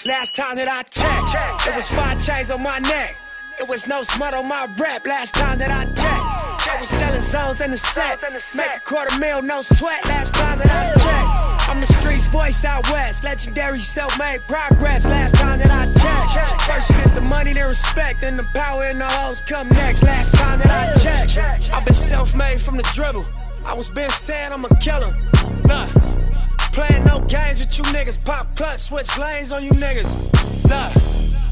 Last time that I checked, it was 5 chains on my neck. It was no smut on my rap. Last time that I checked, I was selling zones in the set. Make a $250,000, no sweat. Last time that I checked, I'm the streets voice out west. Legendary self-made progress. Last time that I checked, first you get the money, then respect, then the power and the hoes come next. Last time that I checked, I've been self-made from the dribble. I was been saying I'm a killer. Look, playing no games with you niggas. Pop clutch, switch lanes on you niggas. Look,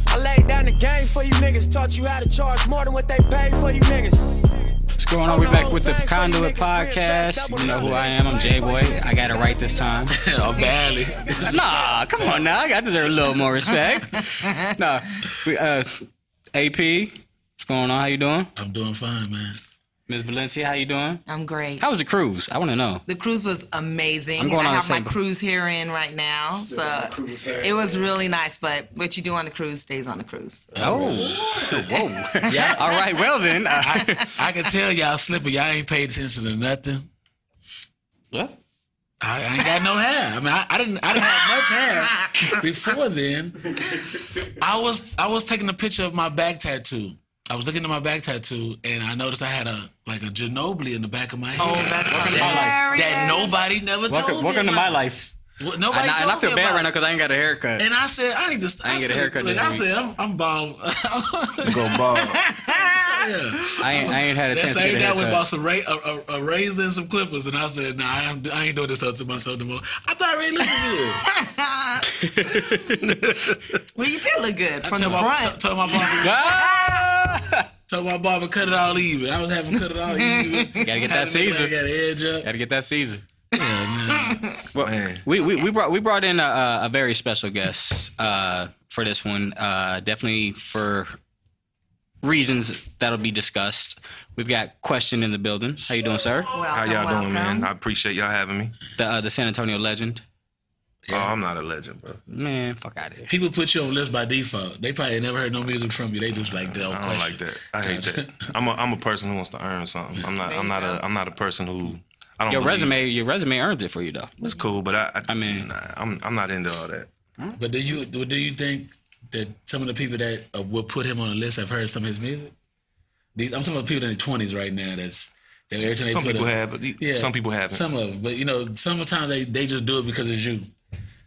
I laid down the game for you niggas. Taught you how to charge more than what they pay for you niggas. What's going on? We're back with the Conduit podcast. You know who I am. I'm JBoi. I got it right this time. Oh, badly. Nah, come on now. I deserve a little more respect. Nah, AP, what's going on? How you doing? I'm doing fine, man. Ms. Valencia, how you doing? I'm great. How was the cruise? I want to know. The cruise was amazing. I'm going and I on have my cruise hair in right now. So it was really nice. But what you do on the cruise stays on the cruise. Oh. Whoa. Yeah. All right, well then. I can tell y'all slipping. Y'all ain't paid attention to nothing. What? I ain't got no hair. I mean, I didn't have much hair before then. I was taking a picture of my back tattoo. I was looking at my back tattoo, and I noticed I had a Ginobili in the back of my head. Oh, that's hilarious. That nobody never told me. Welcome to my life. Well, nobody and I feel bad right now because I ain't got a haircut. And I said, I ain't get a haircut. Look, I said, I'm bald. Go bald. Yeah. I ain't had a chance to get a haircut. haircut. Bought some a razor and some clippers, and I said, nah, I ain't doing this to myself no more. I thought I really looked good. Well, you did look good from the front. Told my barber. Told my barber cut it all even. I was having cut it all even. Gotta get that Caesar. Got an edge up. Gotta get that Caesar. Yeah, man. Well, Man. we brought in a very special guest for this one. Definitely for reasons that'll be discussed. We've got Question in the building. How you doing, sir? How y'all doing, man? I appreciate y'all having me. The San Antonio legend. Oh, I'm not a legend, bro. Man, fuck out of here. People put you on list by default. They probably never heard no music from you. They just like that. I don't like that. I hate that. I'm a person who wants to earn something. I'm not a person who I don't. Your resume earned it for you though. It's cool, but I mean, nah, I'm not into all that. But do you think that some of the people that will put him on the list have heard some of his music? I'm talking about people in their 20s right now. Some people have. Yeah, some people haven't. Some of them, but sometimes they just do it because it's you.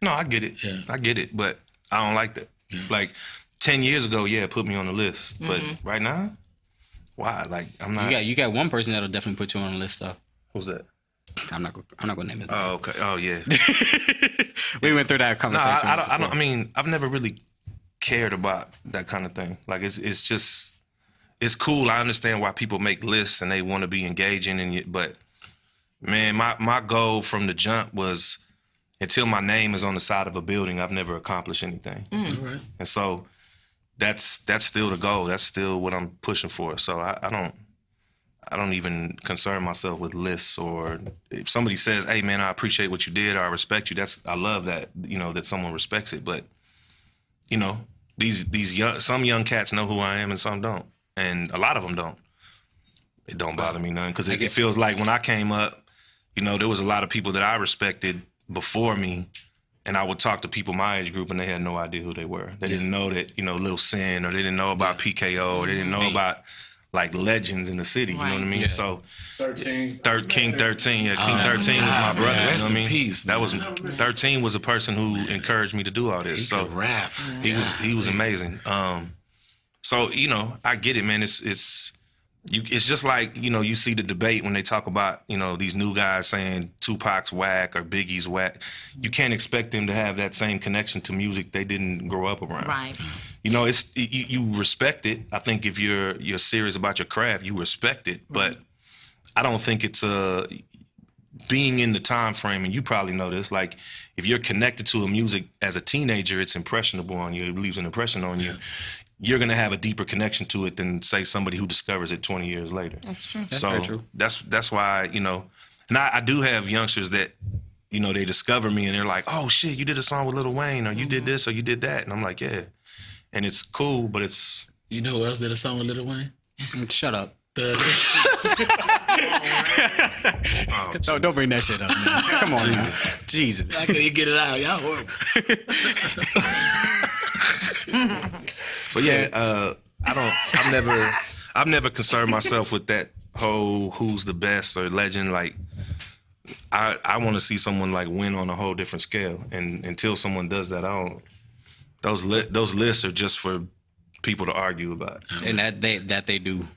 No, I get it. Yeah. I get it, but I don't like that. Yeah. Like 10 years ago, yeah, put me on the list, but right now, why? Like I'm not. You got one person that'll definitely put you on the list though. Who's that? I'm not gonna name it. Oh, okay. Oh, yeah. We went through that conversation. No, I don't. I mean, I've never really cared about that kind of thing. Like it's just it's cool. I understand why people make lists and they want to be engaging, but man, my goal from the jump was until my name is on the side of a building, I've never accomplished anything. All right. And so that's still the goal. That's still what I'm pushing for. So I don't even concern myself with lists, or if somebody says, "Hey man, I appreciate what you did, or I respect you." I love that, that someone respects it. But some young cats know who I am and some don't, and a lot of them don't. It don't bother me none because it feels like when I came up, there was a lot of people that I respected before me, and I would talk to people my age group and they had no idea who they were. They didn't know that, Lil Sin, or they didn't know about PKO, or they didn't know about like legends in the city, you know what I mean? Yeah. So 13. King 13, yeah, King 13 was my brother, rest you know what I mean? in peace, that was 13 was a person who encouraged me to do all this. He could rap. He was amazing. So, I get it, man. It's just like, you see the debate when they talk about, these new guys saying Tupac's whack or Biggie's whack. You can't expect them to have that same connection to music they didn't grow up around. Right. It's you respect it. I think if you're serious about your craft, you respect it. But I don't think it's being in the time frame, and you probably know this, like if you're connected to a music as a teenager, it's impressionable on you, it leaves an impression on you. You're going to have a deeper connection to it than, say, somebody who discovers it 20 years later. That's true. That's very true. That's why, and I do have youngsters that, they discover me and they're like, oh, shit, you did a song with Lil Wayne, or you did this, or you did that. And I'm like, yeah. And it's cool, but it's... You know who else did a song with Lil Wayne? Shut up. Don't bring that shit up, man. Come on, man. Jesus. How can you get it out? Y'all horrible. So yeah, I've never concerned myself with that whole who's the best or legend. Like, I want to see someone like win on a whole different scale, and until someone does that, I don't. Those lists are just for people to argue about, and that they do.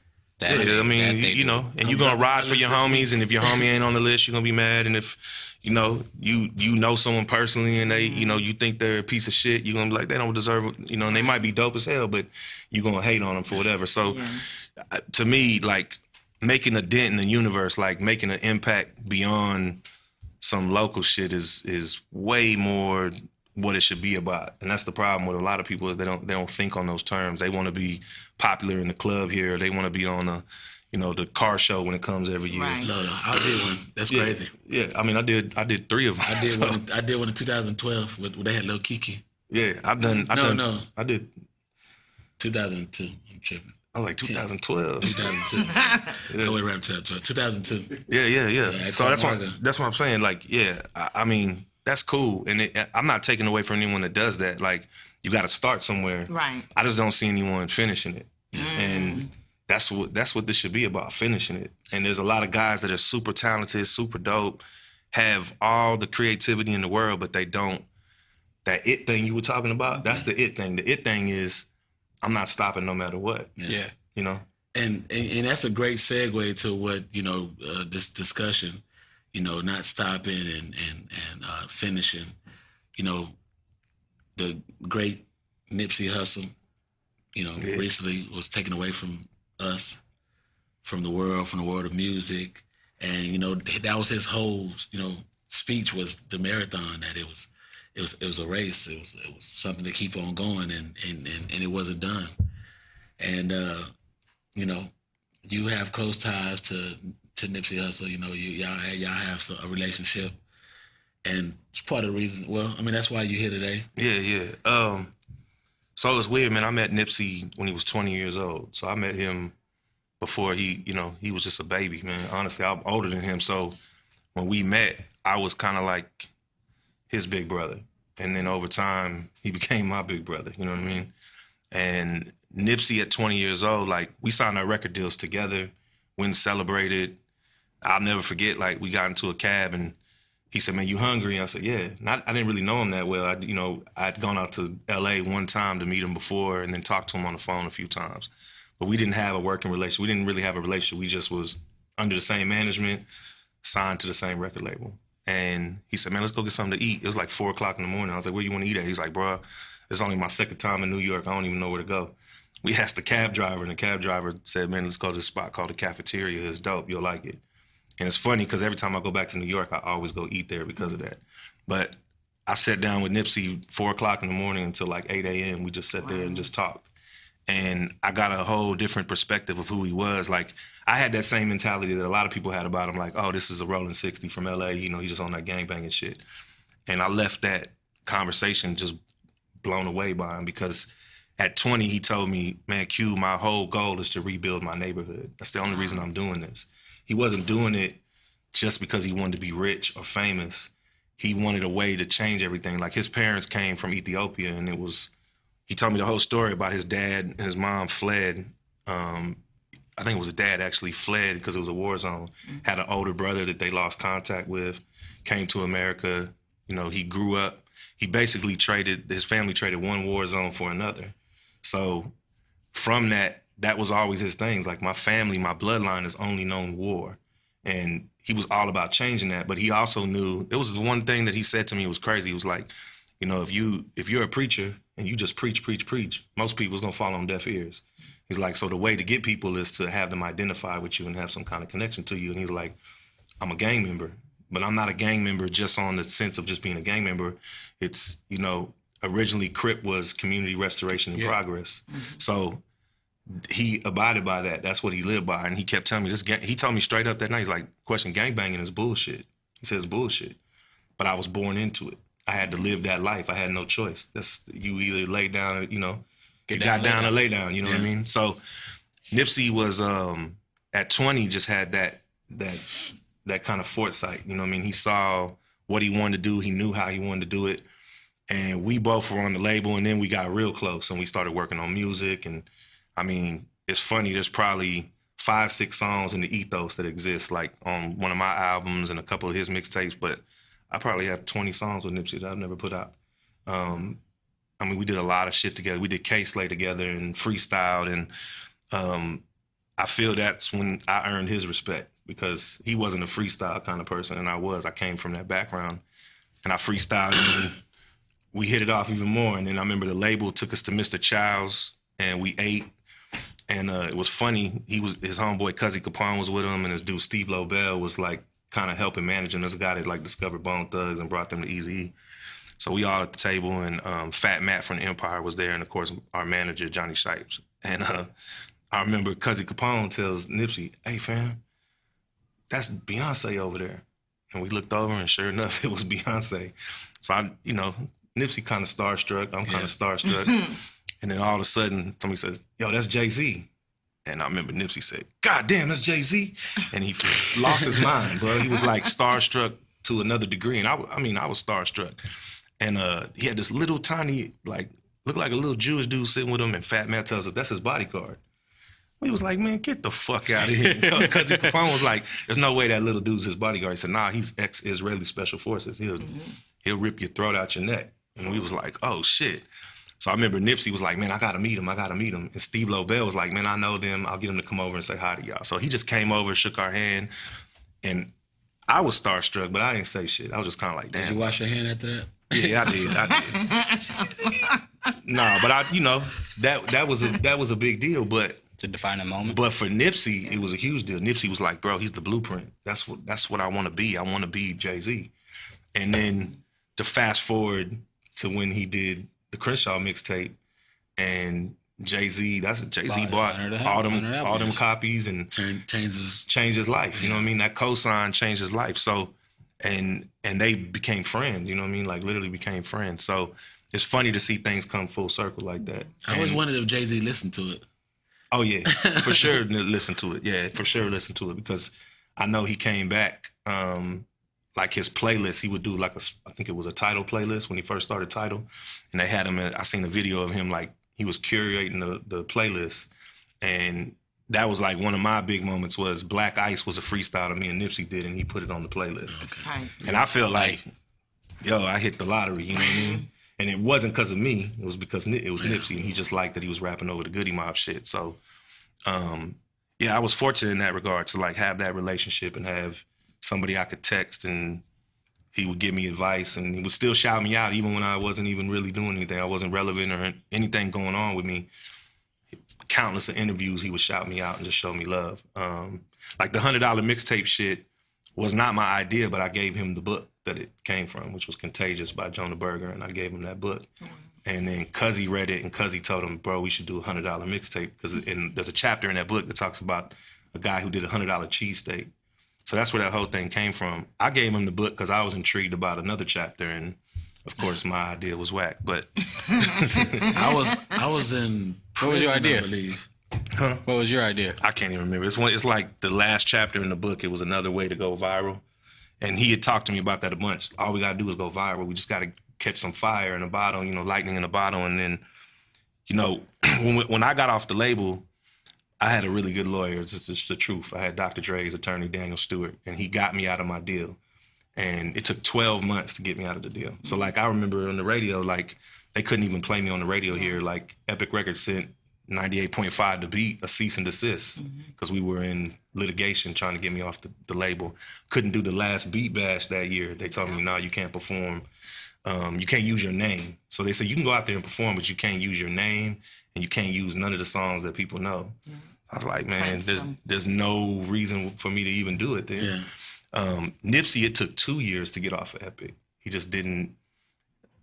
Yeah, I mean, you know, and you're gonna ride for your homies, and if your homie ain't on the list, you're gonna be mad. And if you know someone personally, and they, you think they're a piece of shit, you're gonna be like, they don't deserve it, and they might be dope as hell, but you're gonna hate on them for whatever. So, to me, like, making a dent in the universe, like making an impact beyond some local shit, is way more what it should be about. And that's the problem with a lot of people, is they don't think on those terms. They want to be popular in the club here. They want to be on the car show when it comes every year. Right. No, I did one. That's crazy. Yeah, I mean, I did 3 of them. I did one in 2012 where they had Lil Kiki. Yeah, I did 2002. I'm tripping. I was like 2012. 2002. No way around 2002. Yeah. So that's what I'm saying. Like, yeah, I mean, that's cool, and I'm not taking away from anyone that does that. Like, you got to start somewhere. Right. I just don't see anyone finishing it, and that's what this should be about, finishing it. And there's a lot of guys that are super talented, super dope, have all the creativity in the world, but they don't. That it thing you were talking about, that's the it thing. The it thing is, I'm not stopping no matter what. Yeah. You know? And that's a great segue to what, this discussion, not stopping and finishing. The great Nipsey Hussle, recently was taken away from us, from the world of music. And, that was his whole, speech, was the marathon, that it was a race. It was something to keep on going, and it wasn't done. And you have close ties to Nipsey Hussle. Y'all have a relationship, and it's part of the reason. Well, I mean, that's why you're here today. Yeah. So it's weird, man. I met Nipsey when he was 20 years old. So I met him before he was just a baby, man. Honestly, I'm older than him. So when we met, I was kind of like his big brother. And then over time, he became my big brother, you know what I mean? And Nipsey at 20 years old, like, we signed our record deals together, went and celebrated. I'll never forget, like, we got into a cab and he said, "Man, you hungry?" And I said, "Yeah." I didn't really know him that well. I'd gone out to LA one time to meet him before and then talked to him on the phone a few times. But we didn't have a working relationship. We didn't really have a relationship. We just was under the same management, signed to the same record label. And he said, "Man, let's go get something to eat." It was like 4 o'clock in the morning. I was like, "Where you want to eat at?" He's like, "Bro, it's only my second time in New York. I don't even know where to go." We asked the cab driver, and the cab driver said, "Man, let's go to this spot called the Cafeteria. It's dope. You'll like it." And it's funny because every time I go back to New York, I always go eat there because of that. But I sat down with Nipsey 4 o'clock in the morning until like 8 a.m. We just sat there and just talked. And I got a whole different perspective of who he was. Like, I had that same mentality that a lot of people had about him, like, oh, this is a rolling 60 from L.A., he's just on that gangbanging shit. And I left that conversation just blown away by him because at 20, he told me, "Man, Q, my whole goal is to rebuild my neighborhood. That's the only reason I'm doing this." He wasn't doing it just because he wanted to be rich or famous. He wanted a way to change everything. Like, his parents came from Ethiopia, and he told me the whole story about his dad and his mom fled. I think it was his dad actually fled because it was a war zone. Had an older brother that they lost contact with, came to America. He grew up. He basically his family traded one war zone for another. So from that was always his things. Like, my family, my bloodline has only known war. And he was all about changing that. But he also knew, it was the one thing that he said to me was crazy. He was like, if you're a preacher and you just preach, most people's gonna fall on deaf ears. He's like, so the way to get people is to have them identify with you and have some kind of connection to you. And he's like, I'm a gang member, but I'm not a gang member just on the sense of just being a gang member. It's, originally Crip was Community Restoration in Progress. Mm-hmm. So he abided by that. That's what he lived by. And he kept telling me this. He told me straight up that night, he's like, "Question, gangbanging is bullshit." He says bullshit. But I was born into it. I had to live that life. I had no choice. You either lay down, you got down or lay down, you know what I mean? So Nipsey was at 20 just had that kind of foresight. You know what I mean? He saw what he wanted to do. He knew how he wanted to do it. And we both were on the label, and then we got real close, and we started working on music. And, I mean, it's funny. There's probably 5-6 songs in the ethos that exist, like on one of my albums and a couple of his mixtapes. But I probably have 20 songs with Nipsey that I've never put out. I mean, we did a lot of shit together. We did K-Slay together and freestyled. And I feel that's when I earned his respect, because he wasn't a freestyle kind of person, and I was. I came from that background, and I freestyled, and we hit it off even more. And then I remember the label took us to Mr. Child's, and we ate. And it was funny. His homeboy Cuzzy Capone was with him, and his dude Steve Lobel was like kind of helping manage him. There's a guy that like discovered Bone Thugs and brought them to Eazy-E. So we all at the table, and Fat Matt from the Empire was there, and of course our manager Johnny Shipes. And I remember Cuzzy Capone tells Nipsey, "Hey fam, that's Beyonce over there." And we looked over, and sure enough, it was Beyonce. So Nipsey kind of starstruck. I'm kind of starstruck. And then all of a sudden, somebody says, "Yo, that's Jay-Z." And I remember Nipsey said, "God damn, that's Jay-Z." And he lost his mind, bro. He was like starstruck to another degree. And I was starstruck. And he had this little tiny, like, looked like a little Jewish dude sitting with him. And Fat Matt tells us that's his bodyguard. He was like, "Man, get the fuck out of here." Because Capone was like, "There's no way that little dude's his bodyguard." He said, "Nah, he's ex-Israeli special forces. He'll rip your throat out your neck." And we was like, "Oh, shit." So I remember Nipsey was like, "Man, I gotta meet him. And Steve Lobel was like, "Man, I know them. I'll get him to come over and say hi to y'all." So he just came over, shook our hand, and I was starstruck, but I didn't say shit. I was just kind of like, "Damn." Did you wash your hand after that? Yeah, I did. Nah, but that was a big deal, but to define a moment. But for Nipsey, it was a huge deal. Nipsey was like, "Bro, he's the blueprint. That's what I want to be. I want to be Jay-Z." And then to fast forward to when he did the Crenshaw mixtape, and Jay-Z bought all them copies and changed his life. You know what I mean? That cosign changed his life. So, and they became friends. You know what I mean? Like literally became friends. So it's funny to see things come full circle like that. I always wondered if Jay-Z listened to it. Oh yeah, for sure listen to it. Yeah, for sure listen to it, because I know he came back. Like his playlist, he would do like I think it was a Tidal playlist when he first started Tidal, and they had him. I seen a video of him like he was curating the playlist, and that was like one of my big moments. Was Black Ice was a freestyle that me and Nipsey did, and he put it on the playlist. Okay. And I felt like, yo, I hit the lottery. You know what I mean? And it wasn't because of me. It was because it was Nipsey, and he just liked that he was rapping over the Goody Mob shit. So, I was fortunate in that regard to like have that relationship and have somebody I could text, and he would give me advice, and he would still shout me out even when I wasn't even really doing anything. I wasn't relevant or anything going on with me. Countless of interviews, he would shout me out and just show me love. Like the $100 mixtape shit was not my idea, but I gave him the book that it came from, which was Contagious by Jonah Berger, and I gave him that book. And then Cuzzy read it, and Cuzzy told him, "Bro, we should do a $100 mixtape," because there's a chapter in that book that talks about a guy who did a $100 cheesesteak. So that's where that whole thing came from. I gave him the book because I was intrigued about another chapter, and of course my idea was whack. But I was in prison, what was your idea? I believe. Huh? What was your idea? I can't even remember. It's like the last chapter in the book. It was another way to go viral, and he had talked to me about that a bunch. All we gotta do is go viral. We just gotta catch some fire in a bottle, lightning in a bottle, and then, when I got off the label, I had a really good lawyer. It's just the truth. I had Dr. Dre's attorney, Daniel Stewart, and he got me out of my deal. And it took 12 months to get me out of the deal. So, I remember on the radio, they couldn't even play me on the radio here. Epic Records sent 98.5 The Beat a cease and desist because we were in litigation trying to get me off the label. Couldn't do the last Beat Bash that year. They told me, "No, you can't perform. You can't use your name." So they said, "You can go out there and perform, but you can't use your name, and you can't use none of the songs that people know." Yeah. I was like, man, there's no reason for me to even do it then. Yeah. Nipsey, it took 2 years to get off of Epic. He just didn't,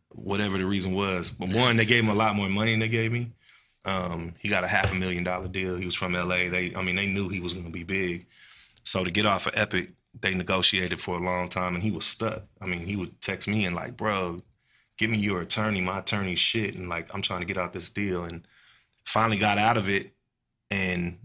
whatever the reason was. But one, they gave him a lot more money than they gave me. He got a $500,000 deal. He was from LA. They knew he was going to be big. So to get off of Epic, they negotiated for a long time, and he was stuck. He would text me and like, "Bro, give me your attorney. My attorney's shit. And I'm trying to get out this deal." And finally got out of it. And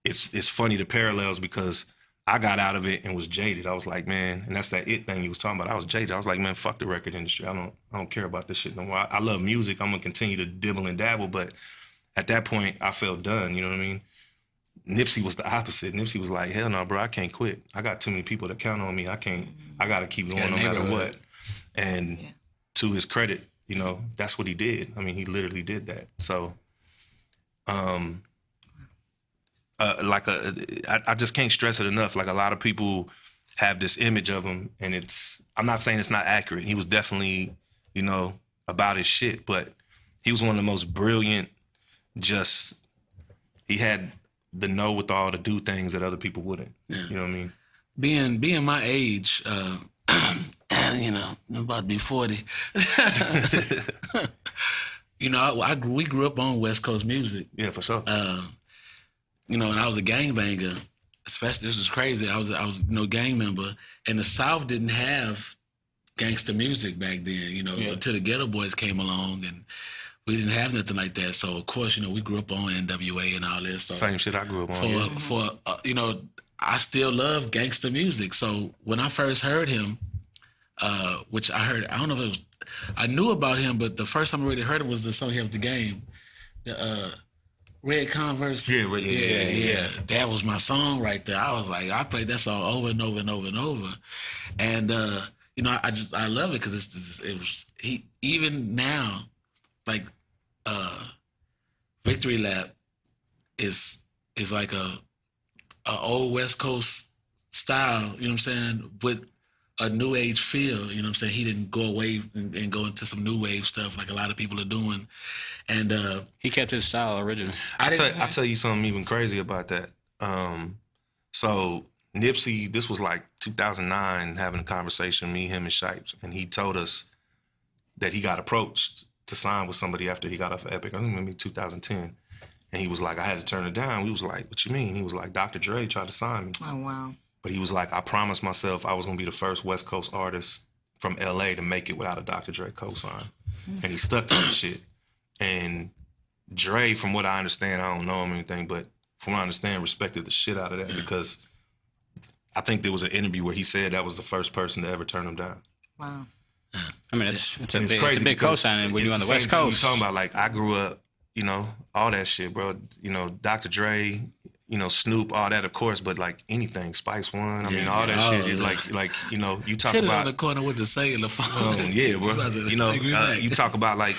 it's funny the parallels because I got out of it and was jaded. I was like, man, and that's that it thing you was talking about. I was jaded. I was like, man, fuck the record industry. I don't care about this shit no more. I love music. I'm gonna continue to dibble and dabble, but at that point, I felt done. You know what I mean? Nipsey was the opposite. Nipsey was like, hell no, bro, I can't quit. I got too many people that count on me. I got to keep going no matter what. And to his credit, you know, that's what he did. I mean, he literally did that. So, I just can't stress it enough. Like, a lot of people have this image of him, and I'm not saying it's not accurate. He was definitely, you know, about his shit, but he was one of the most brilliant, he had the know-with-all to do things that other people wouldn't. Yeah. You know what I mean? Being my age, you know, I'm about to be 40. You know, we grew up on West Coast music. Yeah, for sure. You know, and I was a gangbanger. Especially, this was crazy. I was you know, gang member, and the South didn't have gangster music back then. You know, until the Ghetto Boys came along, and we didn't have nothing like that. So of course, you know, we grew up on NWA and all this. So same shit I grew up on. For you know, I still love gangster music. So when I first heard him, which I don't know if it was, I knew about him, but the first time I really heard him was the song he had with The Game, the Red Converse. Yeah. That was my song right there. I was like, I played that song over and over and over and over, and you know, I love it because he even now, like, Victory Lap is like a old West Coast style, you know what I'm saying, with a new age feel, you know what I'm saying. He didn't go away and go into some new wave stuff like a lot of people are doing. And he kept his style original. I'll tell you something even crazy about that. So Nipsey, this was like 2009, having a conversation, me, him, and Shipes, and he told us that he got approached to sign with somebody after he got off of Epic. I think maybe 2010. And he was like, I had to turn it down. We was like, what you mean? He was like, Dr. Dre tried to sign me. Oh, wow. But he was like, I promised myself I was going to be the first West Coast artist from LA to make it without a Dr. Dre cosign. And he stuck to that shit. And Dre, from what I understand, I don't know him or anything, but from what I understand, respected the shit out of that because I think there was an interview where he said that was the first person to ever turn him down. Wow. I mean, it's a big cosigning when you're on the West Coast. You're talking about, like, I grew up, you know, all that shit, bro. You know, Dr. Dre, you know, Snoop, all that, of course, but like anything, Spice One, I mean, all that shit. Is like, you know, you talk about on the corner with the cellular phone. Yeah, bro. You know, you talk about like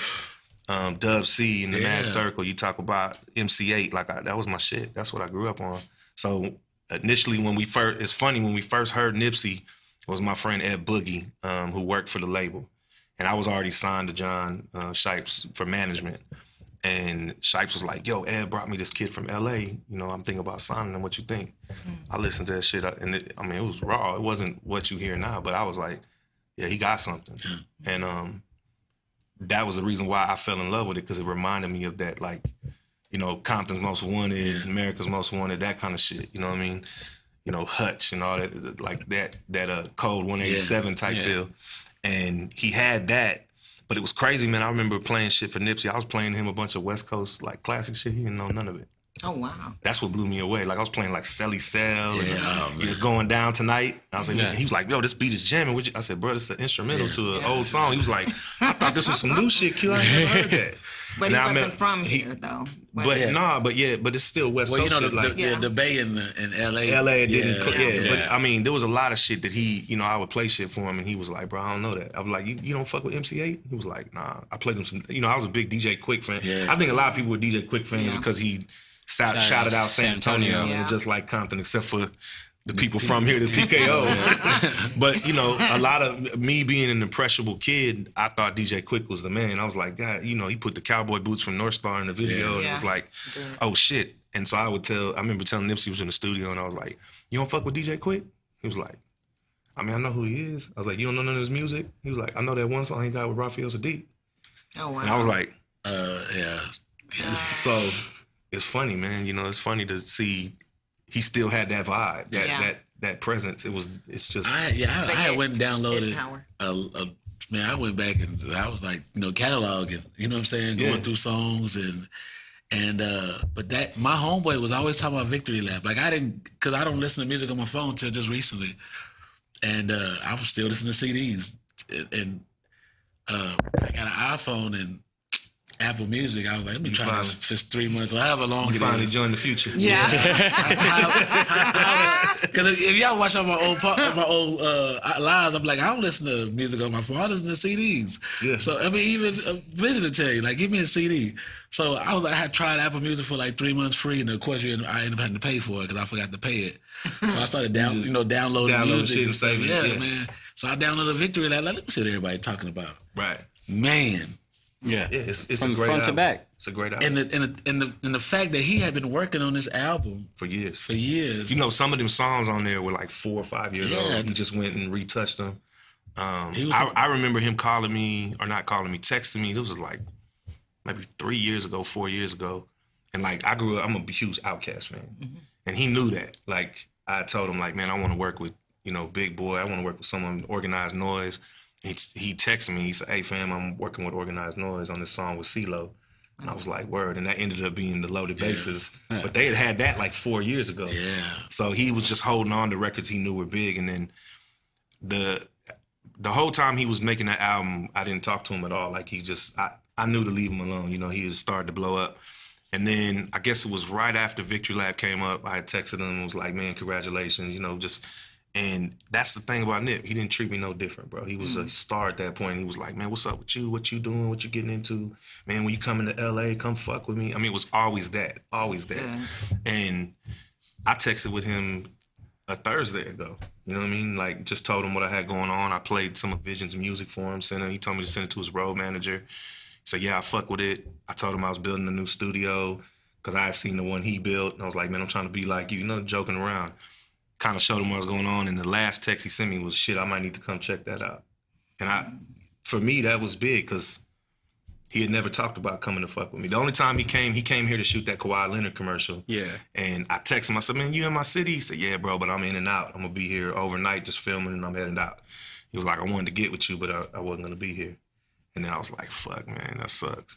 Dub C and the Mad Circle. You talk about MC8. Like, that was my shit. That's what I grew up on. So initially, it's funny when we first heard Nipsey, it was my friend Ed Boogie, who worked for the label, and I was already signed to John Shipes for management. And Shipes was like, yo, Ed brought me this kid from LA. You know, I'm thinking about signing him. What you think? I listened to that shit, and it was raw. It wasn't what you hear now, but I was like, yeah, he got something. And that was the reason why I fell in love with it, because it reminded me of that, like, you know, Compton's Most Wanted, America's Most Wanted, that kind of shit. You know what I mean? You know, Hutch and all that, like that Code 187 type feel. And he had that. But it was crazy, man. I remember playing shit for Nipsey. I was playing him a bunch of West Coast, like, classic shit. He didn't know none of it. Oh, wow. That's what blew me away. Like, I was playing, like, Selly Cell. And It's Going Down Tonight. I was like, he was like, yo, this beat is jamming. I said, bro, this is an instrumental to an old song. He was like, I thought this was some new shit, Q. I ain't never heard that. But now, he wasn't from here, though. But it's still West Coast shit. The Bay in L.A. L.A. didn't, But, I mean, there was a lot of shit that he, you know, I would play shit for him, and he was like, bro, I don't know that. I was like, you don't fuck with MC8? He was like, nah. I played him some, you know, I was a big DJ Quick fan. I think a lot of people were DJ Quick fans because he shouted out San Antonio and just like Compton, except for the people from here, the PKO. But, you know, a lot of me being an impressionable kid, I thought DJ Quick was the man. I was like, God, you know, he put the cowboy boots from North Star in the video. And it was like, oh, shit. And so I remember telling Nipsey was in the studio, and I was like, you don't fuck with DJ Quick? He was like, I mean, I know who he is. I was like, you don't know none of his music? He was like, I know that one song he got with Raphael Sadiq. Oh, wow. And I was like, yeah. So it's funny, man. You know, it's funny to see he still had that vibe, that presence. It's just. I went and downloaded. Man, I went back and I was like, you know, cataloging. You know what I'm saying? Going through songs, and And but that my homeboy was always talking about Victory Lap. Like because I don't listen to music on my phone till just recently, and I was still listening to CDs. And I got an iPhone and Apple Music. I was like, let me try this for 3 months or however long it is. Finally joined the future. Yeah. Because if y'all watch on my old lives, I'm like, I don't listen to music on my phone. I listen to CDs. Yeah. So I mean, even a visitor tell you, like, give me a CD. So I had tried Apple Music for like 3 months free, and of course, I ended up having to pay for it because I forgot to pay it. So I started downloading music shit and saving it. Yeah, man. So I downloaded Victory Lap. Like, let me see what everybody talking about. Right. Man. Yeah, it's from a great front album. to back. It's a great album. And the fact that he had been working on this album for years. You know, some of them songs on there were like 4 or 5 years old. He just went and retouched them. I remember him texting me. This was like maybe 3 years ago, 4 years ago. And like I'm a huge Outkast fan. Mm-hmm. And he knew that. Like I told him, like, man, I want to work with, Big Boi. I want to work with someone Organized Noise. He texted me. He said, "Hey fam, I'm working with Organized Noise on this song with CeeLo." And I was like, "Word!" And that ended up being the Loaded Bases. Yeah. But they had that like 4 years ago. Yeah. So he was just holding on to records he knew were big. And then the whole time he was making that album, I didn't talk to him at all. Like I knew to leave him alone. He was starting to blow up. And then I guess it was right after Victory Lap came up. I had texted him and was like, "Man, congratulations!" And that's the thing about Nip. He didn't treat me no different, bro. He was a star at that point. He was like, "Man, what's up with you? What you doing? What you getting into? Man, when you come into LA, come fuck with me." I mean, it was always that. Always that. And I texted with him a Thursday ago. You know what I mean? Like, just told him what I had going on. I played some of Vision's music for him. He told me to send it to his road manager. So, yeah, I fuck with it. I told him I was building a new studio because I had seen the one he built. And I was like, "Man, I'm trying to be like you, joking around." Kind of showed him what was going on, and the last text he sent me was, "Shit, I might need to come check that out." And for me, that was big because he had never talked about coming to fuck with me. The only time he came here to shoot that Kawhi Leonard commercial. Yeah. And I texted him, I said, "Man, you in my city?" He said, "Yeah, bro, but I'm in and out. I'm gonna be here overnight just filming, and I'm heading out." He was like, "I wanted to get with you, but I wasn't gonna be here." And then I was like, "Fuck, man, that sucks,"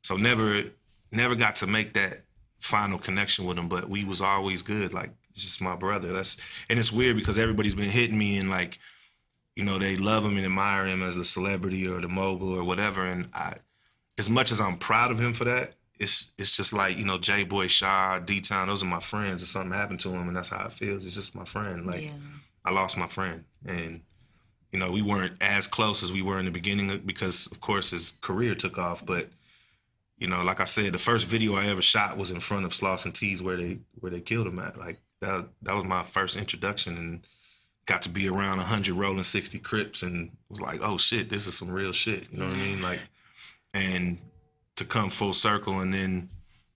So never got to make that final connection with him, but we was always good. Like, it's just my brother. And it's weird because everybody's been hitting me and like, they love him and admire him as a celebrity or the mogul or whatever. And as much as I'm proud of him for that, it's just like, JBoi, Shaw, D-Town, those are my friends. If something happened to him and that's how it feels, it's just my friend. Like, I lost my friend. And, we weren't as close as we were in the beginning because, of course, his career took off. But, like I said, the first video I ever shot was in front of Sloss and T's where they killed him at. Like, that was my first introduction, and got to be around 100 rolling 60 Crips and was like, "Oh shit, this is some real shit." You know what I mean? Like, and to come full circle and then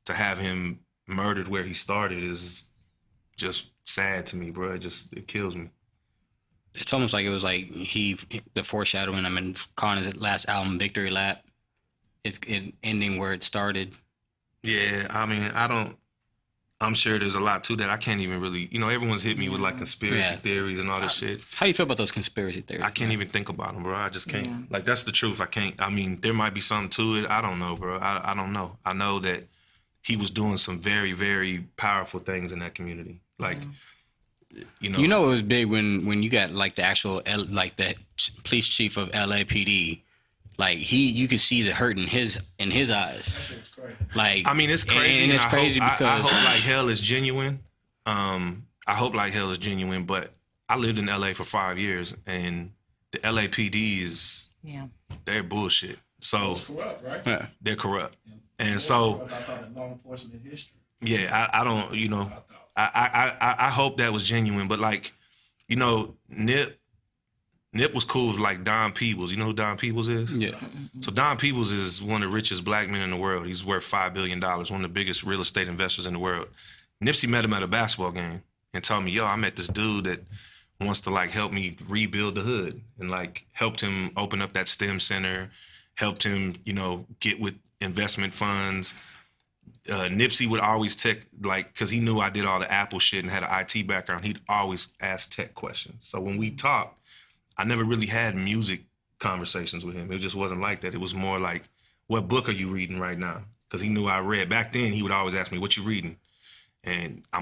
to have him murdered where he started is just sad to me, bro. It kills me. It's almost like it was like the foreshadowing him and calling his last album Victory Lap. It ending where it started. Yeah, I mean, I'm sure there's a lot to that. I can't even really, everyone's hit me with like conspiracy theories and all this shit. How do you feel about those conspiracy theories? I can't even think about them, bro. I just can't. Yeah. Like, that's the truth. I can't. I mean, there might be something to it. I don't know, bro. I don't know. I know that he was doing some very, very powerful things in that community. Like, it was big when you got like the actual, like the police chief of LAPD. Like, you could see the hurt in his eyes. Like, I mean, it's crazy. And it's crazy because I hope like hell is genuine. But I lived in LA for 5 years, and the LAPD is they're bullshit. So it's corrupt, right? Yeah, they're corrupt, and so I thought in law enforcement history. Yeah, I don't. I hope that was genuine, but like, Nip was cool with like Don Peebles. You know who Don Peebles is? Yeah. So Don Peebles is one of the richest black men in the world. He's worth $5 billion, one of the biggest real estate investors in the world. Nipsey met him at a basketball game and told me, "Yo, I met this dude that wants to like help me rebuild the hood," and like helped him open up that STEM center, helped him, get with investment funds. Nipsey would always because he knew I did all the Apple shit and had an IT background, he'd always ask tech questions. So when we talked, I never really had music conversations with him. It just wasn't like that. It was more like, "What book are you reading right now?" because he knew I read. Back then, he would always ask me, "What you reading?" And I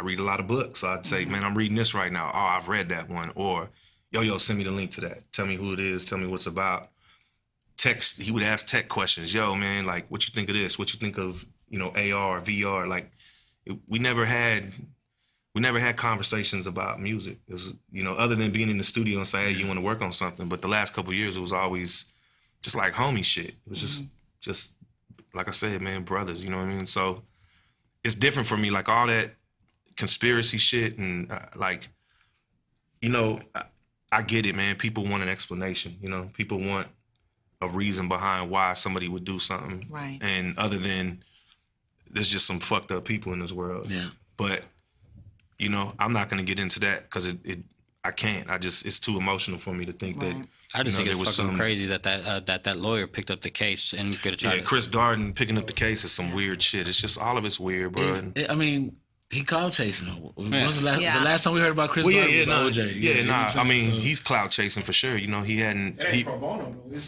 read a lot of books. So I'd say, "Man, I'm reading this right now. Oh, I've read that one." Or, "Yo, send me the link to that. Tell me who it is. Tell me what's about." Text. He would ask tech questions. "Yo, man, like, what you think of this? What you think of, AR, VR?" Like, we never had conversations about music. It was, other than being in the studio and say, "Hey, you want to work on something?" But the last couple of years, it was always just like homie shit. It was just like I said, man, brothers. You know what I mean? So it's different for me. Like all that conspiracy shit and I get it, man. People want an explanation. People want a reason behind why somebody would do something. Right. And other than there's just some fucked up people in this world. Yeah. But I'm not going to get into that because I can't. It's too emotional for me to think that. I just think it's fucking crazy that lawyer picked up the case and could have tried. Yeah, Chris Darden picking up the case is some weird shit. It's just all of it's weird, bro. He clout chasing. When was the last time we heard about Chris Darden? Was OJ. I mean, he's clout chasing for sure. He hadn't. It ain't pro bono though.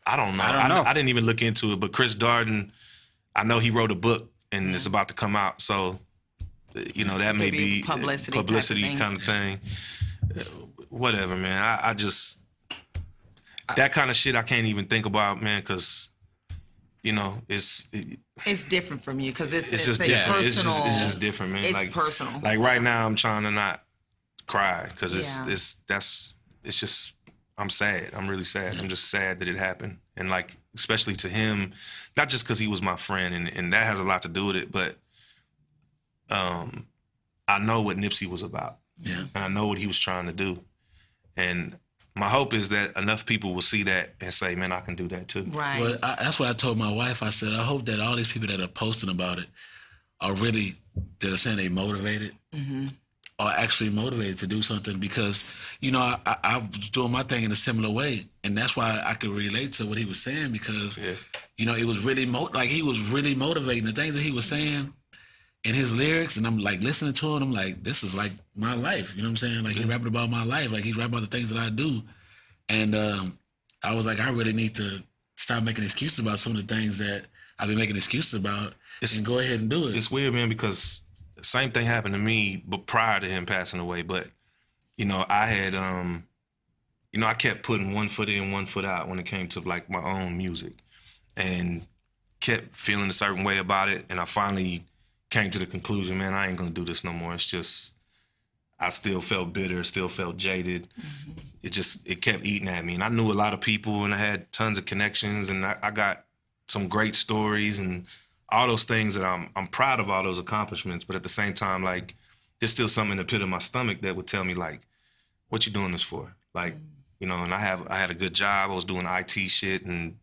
I don't know. I didn't even look into it, but Chris Darden, I know he wrote a book and it's about to come out, so. That may be publicity kind of thing. Whatever, man. I just that kind of shit I can't even think about, man, because it's different from you because it's just a different. personal. It's just different, man. It's personal. Like right now, I'm trying to not cry because it's just I'm sad. I'm really sad. I'm just sad that it happened, and like especially to him, not just because he was my friend, and that has a lot to do with it, but. I know what Nipsey was about. Yeah. And I know what he was trying to do. And my hope is that enough people will see that and say, man, I can do that too. Right. Well, that's what I told my wife. I said, I hope that all these people that are posting about it are really, that are saying they motivated, are actually motivated to do something because, I was doing my thing in a similar way. And that's why I could relate to what he was saying because, it was really, he was really motivating. The things that he was saying, in his lyrics, and I'm like listening to it, I'm like, this is like my life. You know what I'm saying? Like he's rapping about my life. Like he's rapping about the things that I do. And I was like, I really need to stop making excuses about some of the things that I've been making excuses about and go ahead and do it. It's weird, man, because the same thing happened to me, but prior to him passing away. But, I had, I kept putting one foot in, one foot out when it came to like my own music and kept feeling a certain way about it. And I finally came to the conclusion, man, I ain't gonna do this no more. It's just, I still felt bitter, still felt jaded. It kept eating at me. And I knew a lot of people and I had tons of connections and I got some great stories and all those things that I'm proud of all those accomplishments. But at the same time, like, there's still something in the pit of my stomach that would tell me like, what you doing this for? Like, and I had a good job. I was doing IT shit and,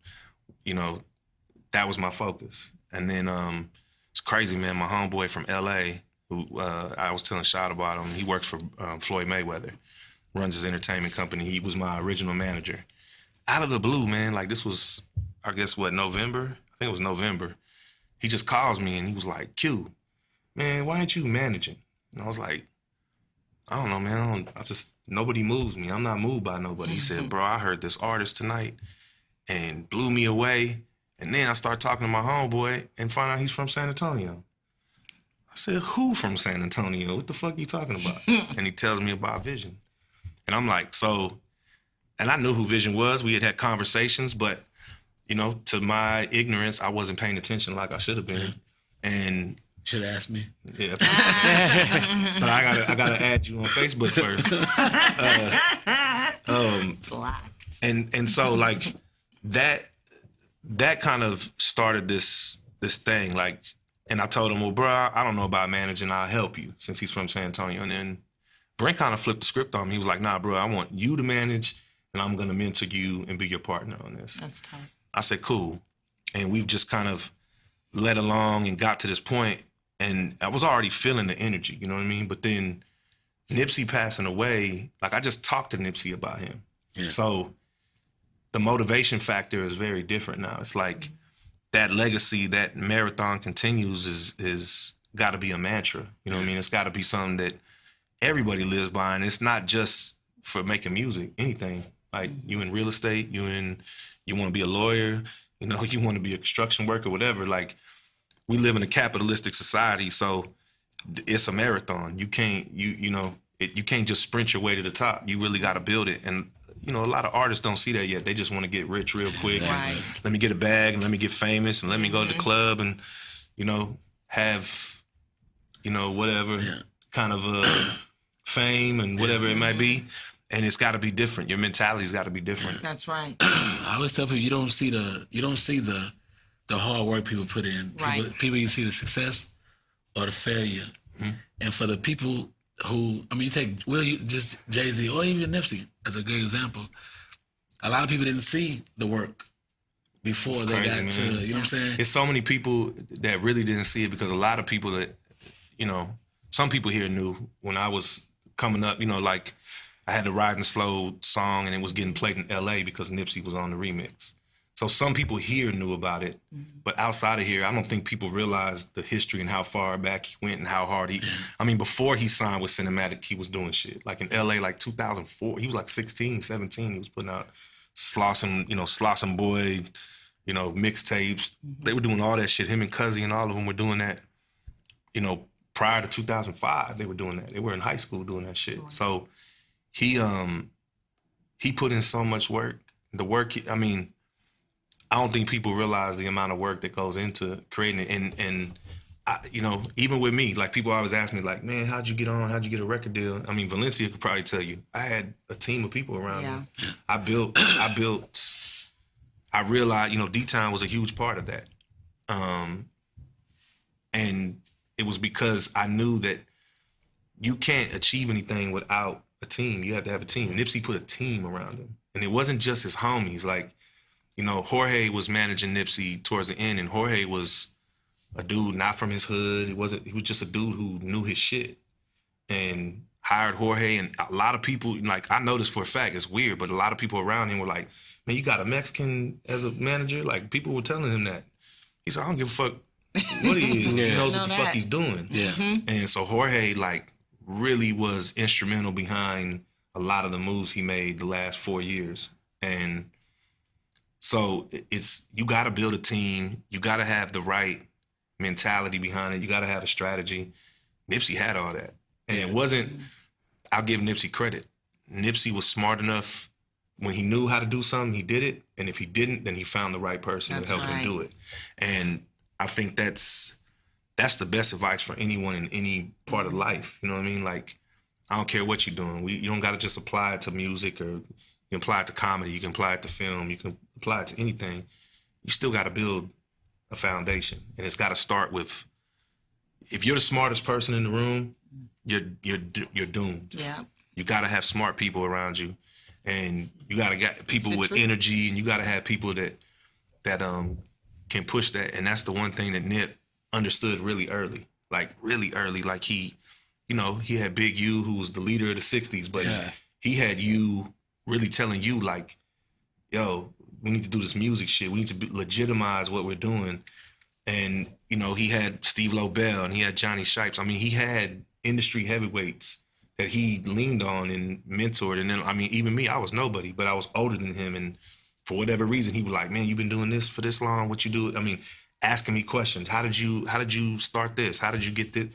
that was my focus. And then, it's crazy, man. My homeboy from LA, who I was telling Shad about him, he works for Floyd Mayweather, runs his entertainment company. He was my original manager. Out of the blue, man, like this was, I guess, November? I think it was November. He just calls me and he was like, Q, man, why aren't you managing? And I was like, I don't know, man. Nobody moves me. I'm not moved by nobody. He said, bro, I heard this artist tonight and blew me away. And then I start talking to my homeboy and find out he's from San Antonio. I said, who from San Antonio? What the fuck are you talking about? And he tells me about Vision. And I'm like, and I knew who Vision was. We had conversations, but, to my ignorance, I wasn't paying attention like I should have been. And should have asked me. Yeah. But I gotta add you on Facebook first. Blocked. And so like that kind of started this thing, like, and I told him, well, bro, I don't know about managing. I'll help you since he's from San Antonio. And then Brent kind of flipped the script on me. He was like, nah, bro, I want you to manage and I'm going to mentor you and be your partner on this. That's tight. I said, cool. And we've just kind of led along and got to this point. And I was already feeling the energy, you know what I mean? But then Nipsey passing away, like I just talked to Nipsey about him. Yeah. So the motivation factor is very different now. It's like that legacy, that marathon continues is got to be a mantra. You know what I mean? It's got to be something that everybody lives by. And it's not just for making music, anything. Like you in real estate, you want to be a lawyer, you know, you want to be a construction worker, whatever. Like, we live in a capitalistic society, so it's a marathon. You can't, you can't just sprint your way to the top. You really got to build it. And, you know, a lot of artists don't see that yet. They just want to get rich real quick. Right. Let me get a bag and let me get famous and let me go to the club and, you know, have, you know, whatever kind of fame and whatever it might be. And it's got to be different. Your mentality's got to be different. That's right. I always tell people you don't see the hard work people put in. Right. People you see the success or the failure. Mm-hmm. And for the people who, I mean, you take just Jay-Z or even Nipsey as a good example. A lot of people didn't see the work before it's they crazy, got man. to, you know what I'm saying? It's so many people that really didn't see it because a lot of people that, you know, some people here knew when I was coming up, you know, like I had the Riding Slow song and it was getting played in LA because Nipsey was on the remix. So some people here knew about it, but outside of here, I don't think people realized the history and how far back he went and how hard I mean, before he signed with Cinematic, he was doing shit. Like in LA, like 2004, he was like 16, 17, he was putting out Slossin' Boy, you know, mixtapes. They were doing all that shit. Him and Cuzzy and all of them were doing that, you know, prior to 2005, they were doing that. They were in high school doing that shit. So he put in so much work. The work, I mean, I don't think people realize the amount of work that goes into creating it. And I, you know, even with me, like people always ask me like, man, how'd you get on? How'd you get a record deal? I mean, Valencia could probably tell you. I had a team of people around me. I realized, you know, D-Town was a huge part of that. And it was because I knew that you can't achieve anything without a team. You have to have a team. Nipsey put a team around him. And it wasn't just his homies. Like, you know, Jorge was managing Nipsey towards the end, and Jorge was a dude not from his hood. He was just a dude who knew his shit and hired Jorge. And a lot of people, like, I know this for a fact, it's weird, but a lot of people around him were like, man, you got a Mexican as a manager? Like, people were telling him that. He said, I don't give a fuck what he is. He knows what the fuck he's doing. Yeah. And so Jorge, like, really was instrumental behind a lot of the moves he made the last 4 years. And so it's, you got to build a team. You got to have the right mentality behind it. You got to have a strategy. Nipsey had all that. And it wasn't, I'll give Nipsey credit. Nipsey was smart enough. When he knew how to do something, he did it. And if he didn't, then he found the right person to help him do it. And I think that's the best advice for anyone in any part of life. You know what I mean? Like, I don't care what you're doing. You don't got to just apply it to music, or you can apply it to comedy. You can apply it to film. You can apply it to anything. You still got to build a foundation. And it's got to start with, if you're the smartest person in the room, you're doomed. Yeah. You got to have smart people around you. And you got to get people with energy, and you got to have people that can push that. And that's the one thing that Nip understood really early. Like, he, you know, he had Big U, who was the leader of the 60s, but he had you really telling you, like, yo, we need to do this music shit. We need to legitimize what we're doing. And, you know, he had Steve Lobel and he had Johnny Shipes. I mean, he had industry heavyweights that he leaned on and mentored. And then, I mean, even me, I was nobody, but I was older than him. And for whatever reason, he was like, man, you've been doing this for this long. What you do? I mean, asking me questions. How did you start this? How did you get this?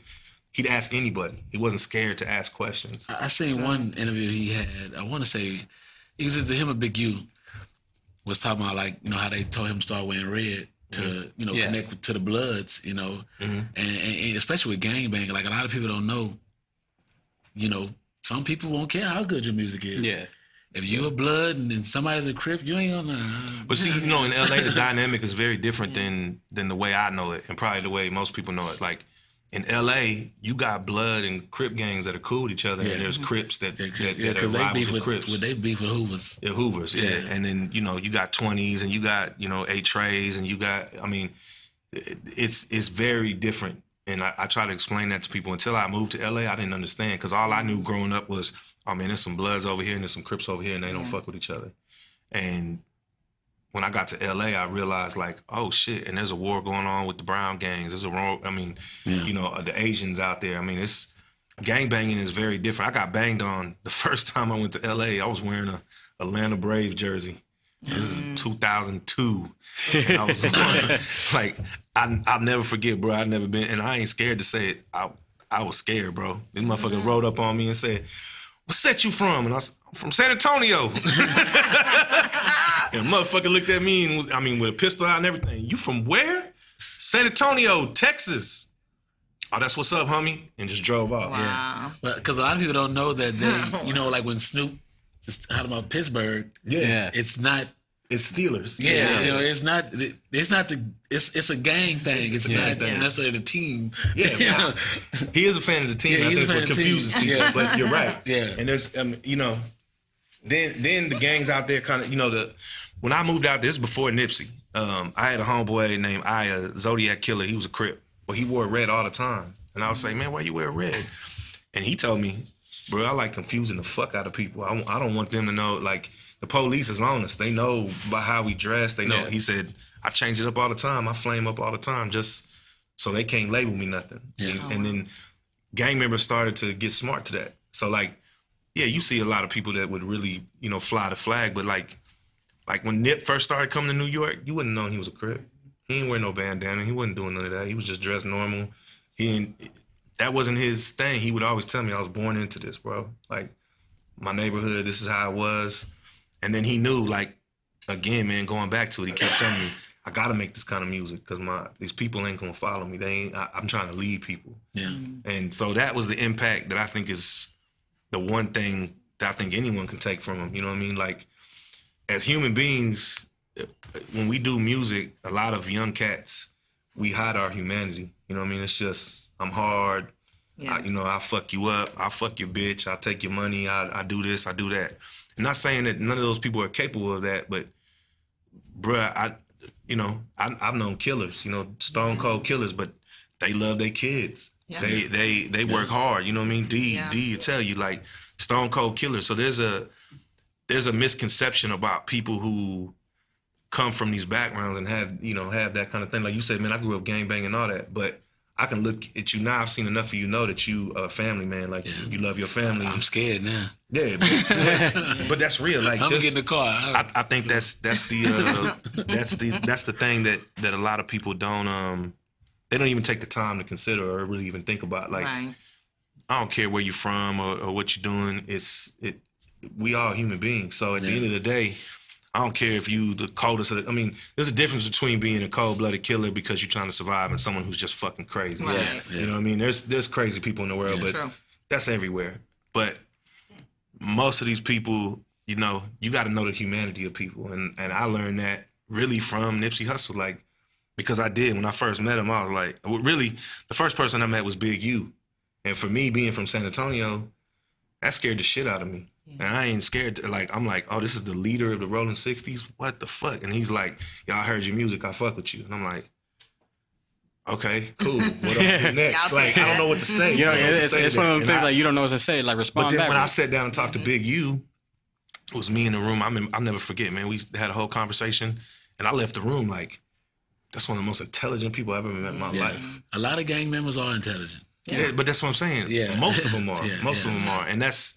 He'd ask anybody. He wasn't scared to ask questions. I seen one interview he had. I want to say, it was either him or Big U was talking about, like, you know, how they told him to start wearing red to, you know, connect to the Bloods, you know, and especially with gangbanging. Like, a lot of people don't know, you know, some people won't care how good your music is. Yeah. If you a Blood and then somebody's a Crip, you ain't gonna. But see, you know, in LA, the dynamic is very different than the way I know it, and probably the way most people know it. Like, in LA, you got Blood and Crip gangs that are cool with each other, and there's Crips that are rival with Crips. They beef with Hoovers. Yeah, Hoovers, yeah. And then, you know, you got 20s, and you got, you know, 8-Trays, and you got, I mean, it's very different. And I try to explain that to people. Until I moved to LA, I didn't understand, because all I knew growing up was, oh man, there's some Bloods over here and there's some Crips over here, and they don't fuck with each other. And when I got to LA, I realized, like, oh shit, and there's a war going on with the Brown gangs. There's a war, I mean, you know, the Asians out there. I mean, it's, gangbanging is very different. I got banged on the first time I went to LA. I was wearing a Atlanta Braves jersey. This is 2002. And I was like, I'll never forget, bro. I've never been, and I ain't scared to say it. I was scared, bro. This motherfucker rode up on me and said, "What set you from?" And I was from San Antonio. And motherfucker looked at me and with a pistol out and everything. "You from where?" "San Antonio, Texas." "Oh, that's what's up, homie," and just drove off. Wow. Yeah. Because a lot of people don't know that they, like when Snoop is talking about Pittsburgh, it's not. It's Steelers. Yeah, it's not. It's a gang thing. It's not necessarily the team. Yeah, he is a fan of the team. I think it's what confuses people. Yeah. But you're right. Yeah, and there's, then the gangs out there kind of, when I moved out there, this is before Nipsey. I had a homeboy named Aya, Zodiac Killer. He was a Crip. Well, he wore red all the time, and I was like, "Man, why you wear red?" And he told me, "Bro, I like confusing the fuck out of people. I don't want them to know, like, the police is on us. They know by how we dress. They know." Yeah. He said, "I change it up all the time. I flame up all the time just so they can't label me nothing." Yeah. And then gang members started to get smart to that. So, like, yeah, you see a lot of people that would really, fly the flag. But, like when Nip first started coming to New York, you wouldn't know he was a Crip. He didn't wear no bandana. He wasn't doing none of that. He was just dressed normal. That wasn't his thing. He would always tell me, "I was born into this, bro. Like, my neighborhood, this is how it was." And then he knew, like, again, man, going back to it, he kept telling me, "I got to make this kind of music because these people ain't going to follow me. I'm trying to lead people." Yeah. And so that was the impact that I think is the one thing that I think anyone can take from him. You know what I mean? Like, as human beings, when we do music, a lot of young cats, we hide our humanity. You know what I mean? It's just, I'm hard. Yeah. I'll fuck you up. I'll fuck your bitch. I'll take your money. I do this. I do that. I'm not saying that none of those people are capable of that, but, bruh, I've known killers, stone cold killers, but they love their kids. Yeah. They work hard. You know what I mean? D will tell you, like, stone cold killers. So there's a misconception about people who come from these backgrounds and have that kind of thing. Like you said, man, I grew up gangbanging and all that, but I can look at you now. I've seen enough of you know that you a family man. Like, you love your family. I'm scared now. Yeah, but that's real. Like, I'm gonna get in the car. I think that's the thing that a lot of people don't they don't even take the time to consider or really even think about. Like, right. I don't care where you're from or what you're doing. We all human beings. So at the end of the day, I don't care if you the coldest. There's a difference between being a cold-blooded killer because you're trying to survive and someone who's just fucking crazy. Right. Yeah. You know what I mean? There's crazy people in the world, but that's everywhere. But most of these people, you got to know the humanity of people, and I learned that really from Nipsey Hussle, like, because I did when I first met him. I was like, really, the first person I met was Big U, and for me being from San Antonio, that scared the shit out of me. And I ain't scared. I'm like, oh, this is the leader of the Rolling 60s? What the fuck? And he's like, "Yo, I heard your music. I fuck with you." And I'm like, okay, cool. What do I do next? Like, I don't know what to say. It's one of those things, like, you don't know what to say. Like, respond back. But then when I sat down and talked to Big U, it was me in the room. I'll never forget, man. We had a whole conversation, and I left the room like, that's one of the most intelligent people I've ever met in my life. A lot of gang members are intelligent. Yeah, but that's what I'm saying. Yeah. Most of them are. Most of them are. And that's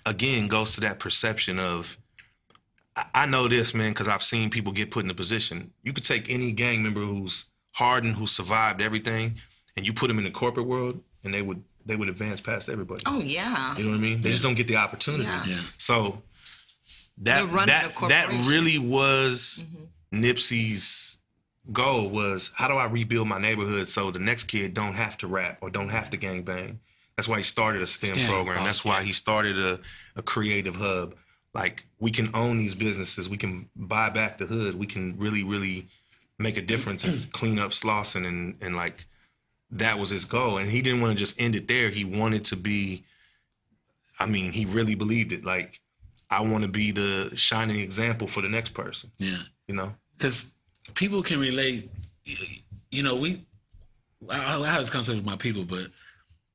again goes to that perception of, I know this, man, because I've seen people get put in a position. You could take any gang member who's hardened, who survived everything, and you put them in the corporate world, and they would advance past everybody. Oh yeah. You know what I mean? They just don't get the opportunity. Yeah. So that really was Nipsey's goal, was how do I rebuild my neighborhood so the next kid don't have to rap or don't have to gangbang. That's why he started a STEM program. That's why he started a creative hub. Like, we can own these businesses. We can buy back the hood. We can really, really make a difference and clean up Slauson. And like, that was his goal. And he didn't want to just end it there. He wanted to be, he really believed it. Like, I want to be the shining example for the next person. Yeah. Because people can relate. I have this concept with my people, but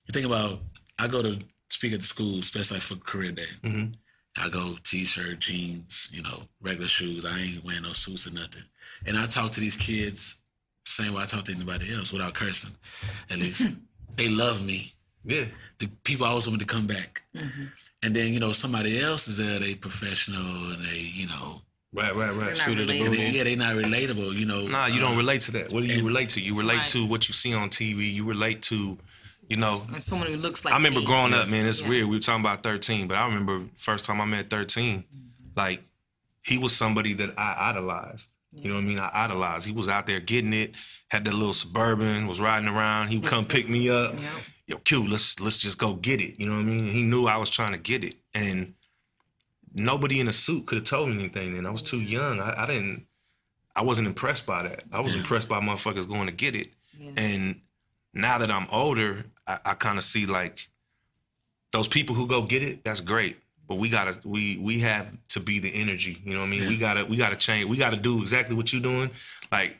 you think about, I go to speak at the school, especially for career day. Mm-hmm. I go T-shirt, jeans, regular shoes. I ain't wearing no suits or nothing. And I talk to these kids the same way I talk to anybody else without cursing, at least. They love me. Yeah. The people always want me to come back. Mm-hmm. And then, somebody else is there, they professional, and they, Right. They're not relatable. They're not relatable. You know. Nah, you don't relate to that. What do you relate to? You relate Right. to what you see on TV. You relate to, you know. Or someone who looks like I remember me. growing up, man. It's weird. We were talking about 13, but I remember first time I met 13, like he was somebody that I idolized. You know what I mean? I idolized. He was out there getting it. Had that little Suburban. Was riding around. He would come pick me up. Yep. Yo, Q, let's just go get it. You know what I mean? He knew I was trying to get it, and nobody in a suit could have told me anything. And I was too young. I wasn't impressed by that. I was impressed by motherfuckers going to get it. Yeah. And now that I'm older, I kind of see like those people who go get it. That's great, but we have to be the energy. You know what I mean? Yeah. We gotta change. We gotta do exactly what you're doing. Like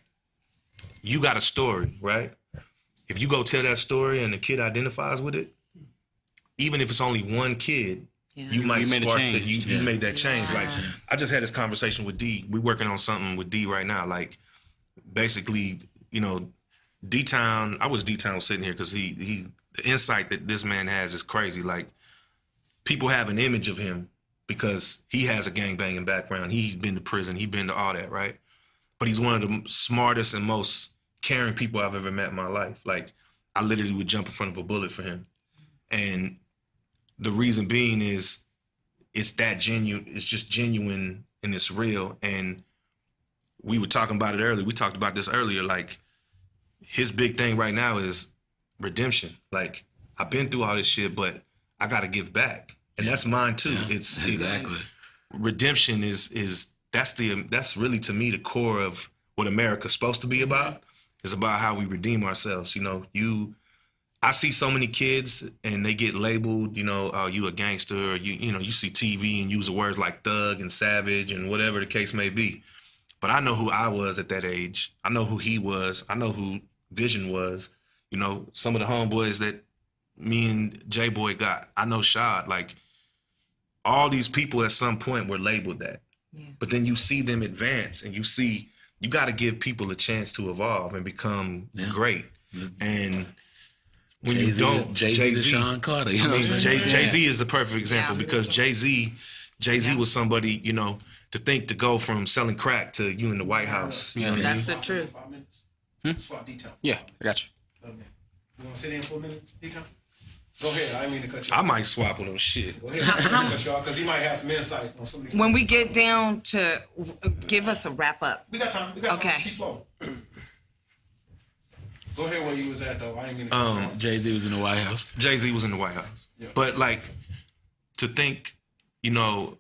you got a story, right? If you go tell that story and the kid identifies with it, even if it's only one kid, you might made a spark change. you made that change. Yeah. Like I just had this conversation with D. We're working on something with D right now. Like basically, you know, D-Town. I wish D-Town was sitting here because the insight that this man has is crazy. Like people have an image of him because he has a gangbanging background. He's been to prison. He's been to all that, right? But he's one of the smartest and most caring people I've ever met in my life. Like I literally would jump in front of a bullet for him. And the reason being is it's that genuine. It's just genuine and it's real. And we were talking about it earlier. We talked about this earlier. Like his big thing right now is redemption. Like I've been through all this shit, but I got to give back. And that's mine too. Yeah. It's Exactly. redemption is that's really to me the core of what America's supposed to be about. It's about how we redeem ourselves. You know, I see so many kids and they get labeled, you know, oh, you a gangster, or you know, you see TV and use the words like thug and savage and whatever the case may be. But I know who I was at that age. I know who he was. I know who Vision was. You know, some of the homeboys that me and JBoi got. I know Shad. Like all these people at some point were labeled that. Yeah. But then you see them advance and you see you got to give people a chance to evolve and become great. Yeah. And when Jay-Z, you don't, Jay-Z to Sean Carter. You know what I'm saying? Jay-Z is the perfect example because Jay-Z was somebody, you know, to go from selling crack to you in the White House. You know what I mean? That's the truth. Swap detail. Yeah, I got you. Okay. You want to sit in for a minute, detail? Go ahead. I didn't mean to cut you I off. might swap with him. Shit. Go ahead. Cut you off because he might have some insight on some of these. When we get down to give us a wrap up. We got time. Okay. Keep flowing. Go ahead where you was at though. I ain't mean to cut you off. Jay-Z was in the White House. Jay-Z was in the White House. Yeah. But like to think, you know,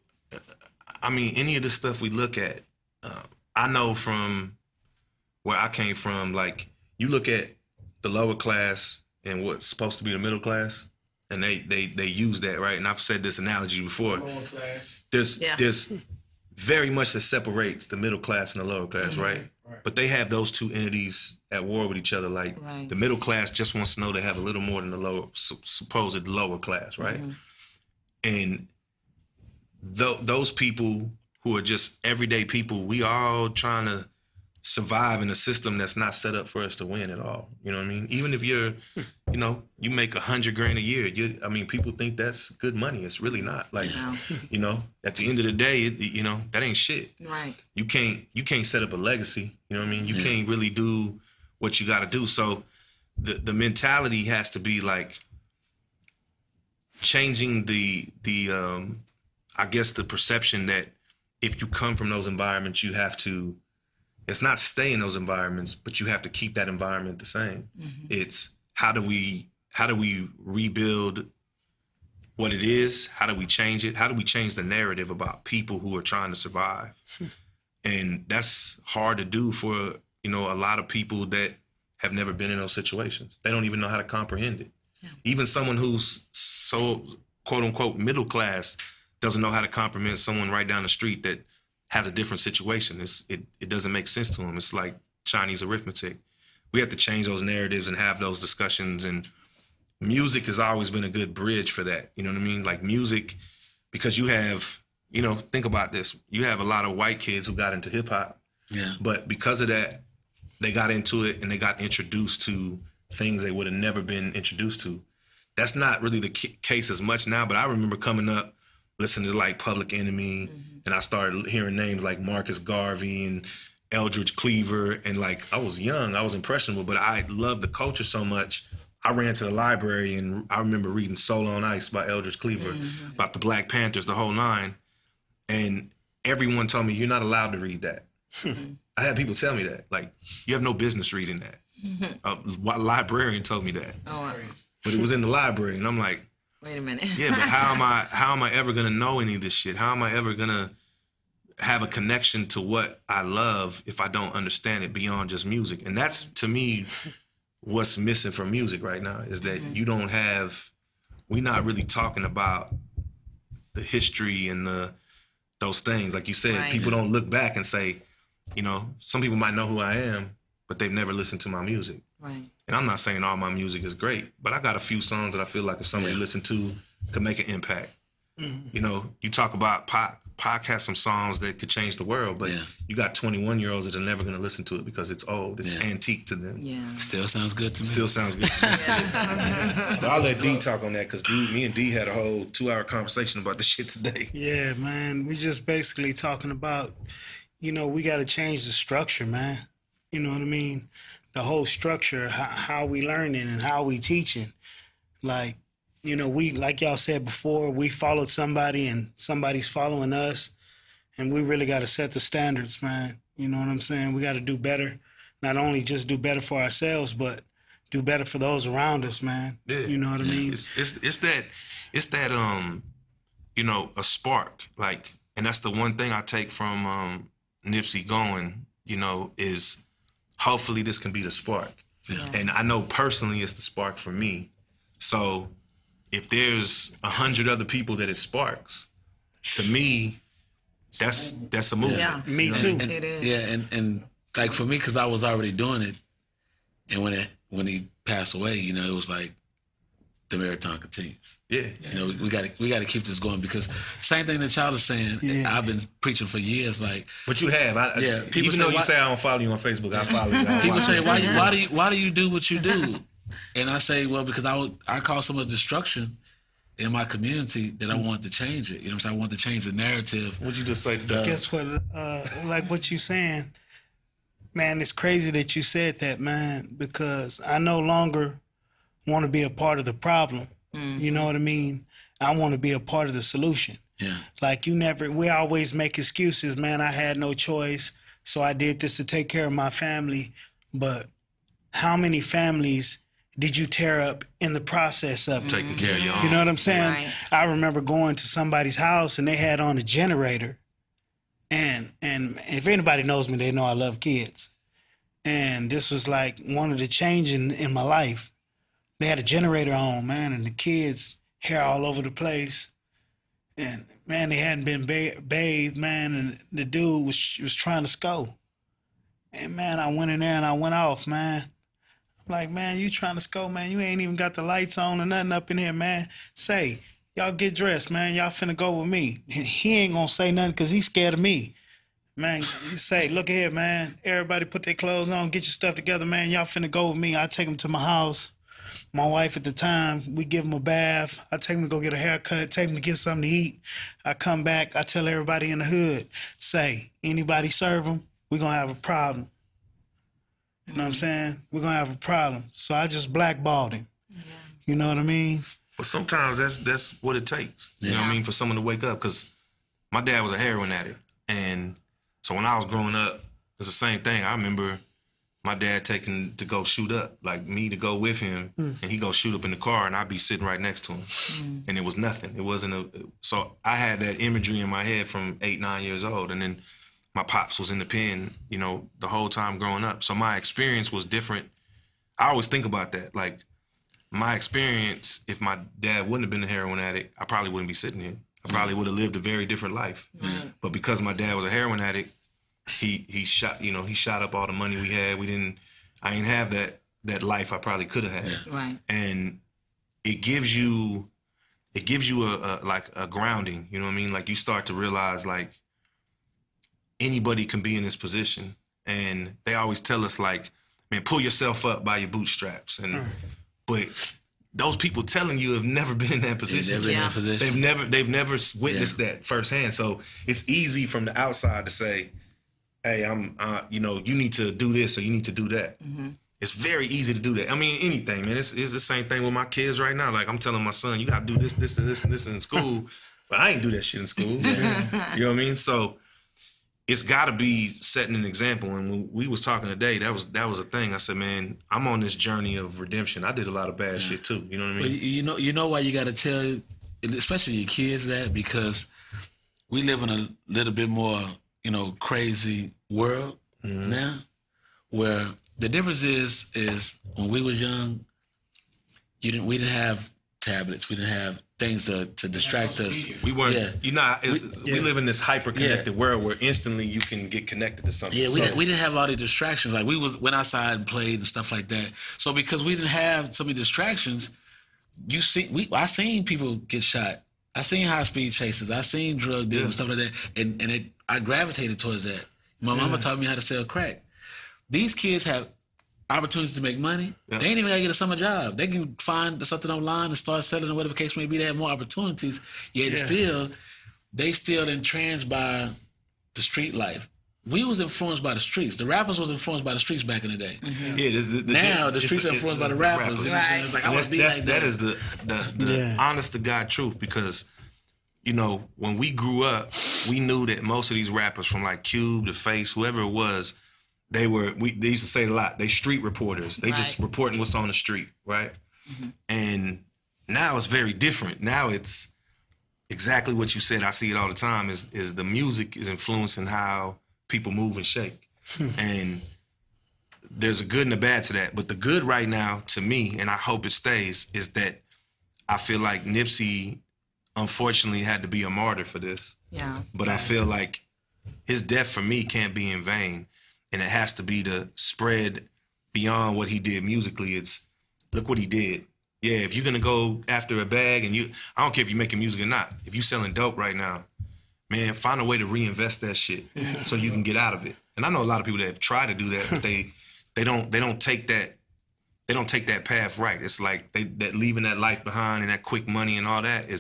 I mean, any of the stuff we look at, I know from where I came from, like you look at the lower class and what's supposed to be the middle class, and they use that, right? And I've said this analogy before. Lower class. There's very much that separates the middle class and the lower class, right? But they have those two entities at war with each other. Like the middle class just wants to know they have a little more than the lower, supposed lower class, right? And those people who are just everyday people, we all trying to survive in a system that's not set up for us to win at all. You know what I mean? Even if you're, you know, you make $100,000 a year. I mean, people think that's good money. It's really not. Like, you know, at the end of the day, you know, that ain't shit. Right. You can't set up a legacy. You know what I mean? You can't really do what you got to do. So the mentality has to be like changing the I guess the perception that if you come from those environments, you have to. It's not stay in those environments, but you have to keep that environment the same. It's how do we rebuild what it is? How do we change it? How do we change the narrative about people who are trying to survive? And that's hard to do for, you know, a lot of people that have never been in those situations. They don't even know how to comprehend it. Yeah. Even someone who's so quote unquote middle class doesn't know how to comprehend someone right down the street that has a different situation. It doesn't make sense to them. It's like Chinese arithmetic. We have to change those narratives and have those discussions. And music has always been a good bridge for that. You know what I mean? Like music, because you have, you know, think about this. You have a lot of white kids who got into hip hop. Yeah. But because of that, they got into it and they got introduced to things they would have never been introduced to. That's not really the case as much now, but I remember coming up listening to like Public Enemy, and I started hearing names like Marcus Garvey and Eldridge Cleaver, and like I was young, I was impressionable, but I loved the culture so much. I ran to the library and I remember reading Soul on Ice by Eldridge Cleaver, about the Black Panthers, the whole nine. And everyone told me, you're not allowed to read that. I had people tell me that. Like, you have no business reading that. A librarian told me that. Oh, wow. But it was in the library. And I'm like, Wait a minute. yeah, but how am I ever going to know any of this shit? How am I ever going to have a connection to what I love if I don't understand it beyond just music? And that's, to me, what's missing from music right now, is that you don't have, we're not really talking about the history and those things. Like you said, people don't look back and say, you know, some people might know who I am, but they've never listened to my music. Right. And I'm not saying all my music is great, but I got a few songs that I feel like if somebody listened to could make an impact. You know, you talk about Pac has some songs that could change the world, but you got 21-year-olds that are never going to listen to it because it's old. It's antique to them. Yeah. Still sounds good to me. Still sounds good to me. But I'll let D talk on that, because me and D had a whole 2-hour conversation about this shit today. Yeah, man. We just basically talking about, you know, we got to change the structure, man. You know what I mean? The whole structure, how we learning and how we teaching. Like, you know, we, like y'all said before, we followed somebody and somebody's following us, and we really got to set the standards, man. You know what I'm saying? We got to do better. Not only just do better for ourselves, but do better for those around us, man. Yeah. You know what I mean? It's that you know, a spark. Like, and that's the one thing I take from Nipsey going, you know, is hopefully this can be the spark. Yeah. And I know personally it's the spark for me. So if there's 100 other people that it sparks, to me, that's a movement. Yeah, me too. And, it is. Yeah, and like for me, because I was already doing it, and when he passed away, you know, it was like the marathon continues. Yeah, you know, we got to keep this going, because same thing that y'all is saying. Yeah. I've been preaching for years. Like, but you have. People even though you say I don't follow you on Facebook, I follow you. People say, why do you do what you do? And I say, well, because I call so much destruction in my community that I want to change it. You know what I'm saying? I want to change the narrative. What'd you just say to that? Guess what? Like what you saying, man, it's crazy that you said that, man, because I no longer want to be a part of the problem. You know what I mean? I want to be a part of the solution. Yeah. Like we always make excuses, man. I had no choice, so I did this to take care of my family. But how many families did you tear up in the process of taking care of your own? You know what I'm saying? Right. I remember going to somebody's house and they had on a generator. And if anybody knows me, they know I love kids. And this was like one of the changes in my life. They had a generator on, man, and the kids' hair all over the place. And, man, they hadn't been bathed, man, and the dude was trying to score. And, man, I went in there and I went off, man. I'm like, man, you trying to score, man. You ain't even got the lights on or nothing up in here, man. Say, y'all get dressed, man. Y'all finna go with me. And he ain't gonna say nothing because he's scared of me. Man, you say, look here, man. Everybody put their clothes on. Get your stuff together, man. Y'all finna go with me. I take them to my house. My wife at the time, we give them a bath. I take them to go get a haircut, take them to get something to eat. I come back, I tell everybody in the hood, say, anybody serve them, we're gonna have a problem. You know what I'm saying? We're going to have a problem. So I just blackballed him. Yeah. You know what I mean? But sometimes that's what it takes. You know what I mean? For someone to wake up. Because my dad was a heroin addict. And so when I was growing up, it's the same thing. I remember my dad taking to go shoot up, like me to go with him. And he go shoot up in the car and I'd be sitting right next to him. And it was nothing. It wasn't so I had that imagery in my head from 8, 9 years old. And then my pops was in the pen, you know, the whole time growing up. So my experience was different. I always think about that. Like, my experience, if my dad wouldn't have been a heroin addict, I probably wouldn't be sitting here. I probably would have lived a very different life. But because my dad was a heroin addict, he shot up all the money we had. I didn't have that life I probably could have had. Yeah. Right. And it gives you a grounding, you know what I mean? Like, you start to realize, like, anybody can be in this position. And they always tell us, like, man, pull yourself up by your bootstraps. But those people telling you have never been in that position. They've never witnessed that firsthand. So it's easy from the outside to say, hey, you need to do this or you need to do that. Mm-hmm. It's very easy to do that. I mean, anything, man. It's the same thing with my kids right now. Like, I'm telling my son, you got to do this, this, and this, and this in school. But I ain't do that shit in school. You know what I mean? So it's got to be setting an example. And when we was talking today, that was a thing. I said, man, I'm on this journey of redemption. I did a lot of bad shit too. You know what I mean? Well, you know why you got to tell, especially your kids, that? Because we live in a little bit more, crazy world now, where the difference is when we was young, we didn't have tablets, we didn't have things to distract us. We weren't. We live in this hyper connected world where instantly you can get connected to something. Yeah, we didn't have all the distractions. Like went outside and played and stuff like that. So because we didn't have so many distractions, I seen people get shot. I seen high speed chases. I seen drug deals and stuff like that, and I gravitated towards that. My mama taught me how to sell crack. These kids have opportunities to make money. Yeah. They ain't even gotta get a summer job. They can find something online and start selling or whatever the case may be. They have more opportunities. Yet they still entranced by the street life. We was influenced by the streets. The rappers was influenced by the streets back in the day. Mm-hmm. Yeah, now the streets are influenced by the rappers. Right. It's like, I want to be like that. That is the honest to God truth, because when we grew up, we knew that most of these rappers, from like Cube to Face, whoever it was, they used to say a lot. They street reporters. They just reporting what's on the street, right? Mm-hmm. And now it's very different. Now it's exactly what you said. I see it all the time. Is the music is influencing how people move and shake. And there's a good and a bad to that. But the good right now, to me, and I hope it stays, is that I feel like Nipsey, unfortunately, had to be a martyr for this. Yeah. But I feel like his death for me can't be in vain. And it has to be to spread beyond what he did musically. It's, look what he did. Yeah, if you're going to go after a bag, and I don't care if you're making music or not. If you're selling dope right now, man, find a way to reinvest that shit so you can get out of it. And I know a lot of people that have tried to do that, but they don't take that path right. It's like that leaving that life behind and that quick money and all that.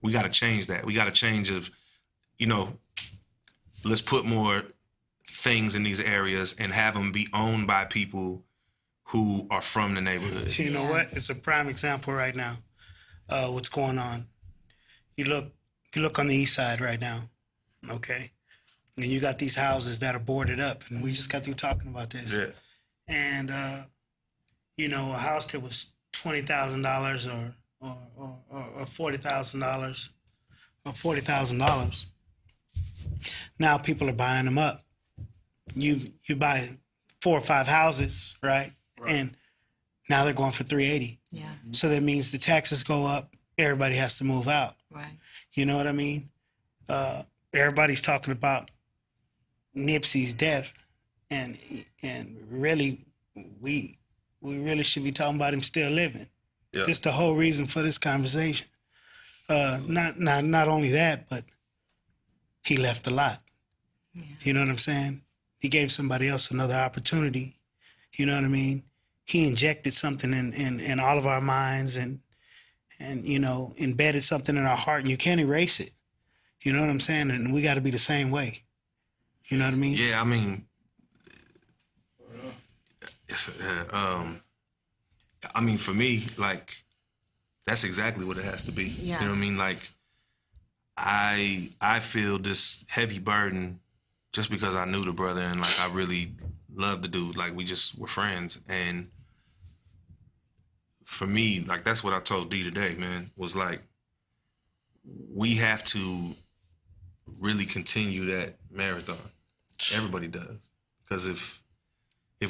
We got to change that. We got to change let's put more things in these areas and have them be owned by people who are from the neighborhood. You know what? It's a prime example right now. What's going on? You look on the east side right now, okay? And you got these houses that are boarded up, and we just got through talking about this. Yeah. And a house that was $20,000 or $40,000 or $40,000. Now people are buying them up. You buy 4 or 5 houses, right? And now they're going for $380. Yeah. So that means the taxes go up. Everybody has to move out. Right. You know what I mean? Everybody's talking about Nipsey's death, and really, we really should be talking about him still living. Yeah. That's the whole reason for this conversation. Not only that, but he left a lot. Yeah. You know what I'm saying? He gave somebody else another opportunity. You know what I mean? He injected something in all of our minds and embedded something in our heart, and you can't erase it. You know what I'm saying? And we got to be the same way. You know what I mean? Yeah, I mean, for me, like, that's exactly what it has to be. Yeah. You know what I mean? Like, I feel this heavy burden just because I knew the brother and, like, I really loved the dude. Like, we just were friends. And for me, like, that's what I told D today, man, was like, we have to really continue that marathon. Everybody does. Because if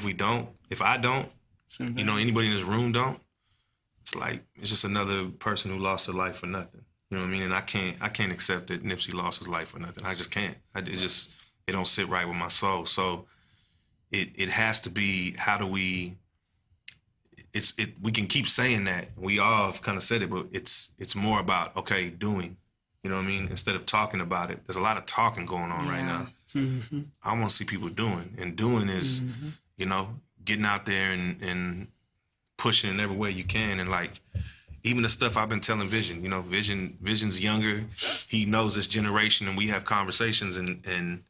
we don't, if I don't, anybody in this room don't, it's like, it's just another person who lost their life for nothing. You know what I mean? And I can't accept that Nipsey lost his life for nothing. I just can't. It don't sit right with my soul. So it has to be, how do we can keep saying that. We all have kind of said it, but it's more about, okay, doing. You know what I mean? Instead of talking about it. There's a lot of talking going on right now. Mm-hmm. I want to see people doing. And doing is, getting out there and pushing in every way you can. And like, even the stuff I've been telling Vision, you know, Vision's younger. He knows this generation, and we have conversations, and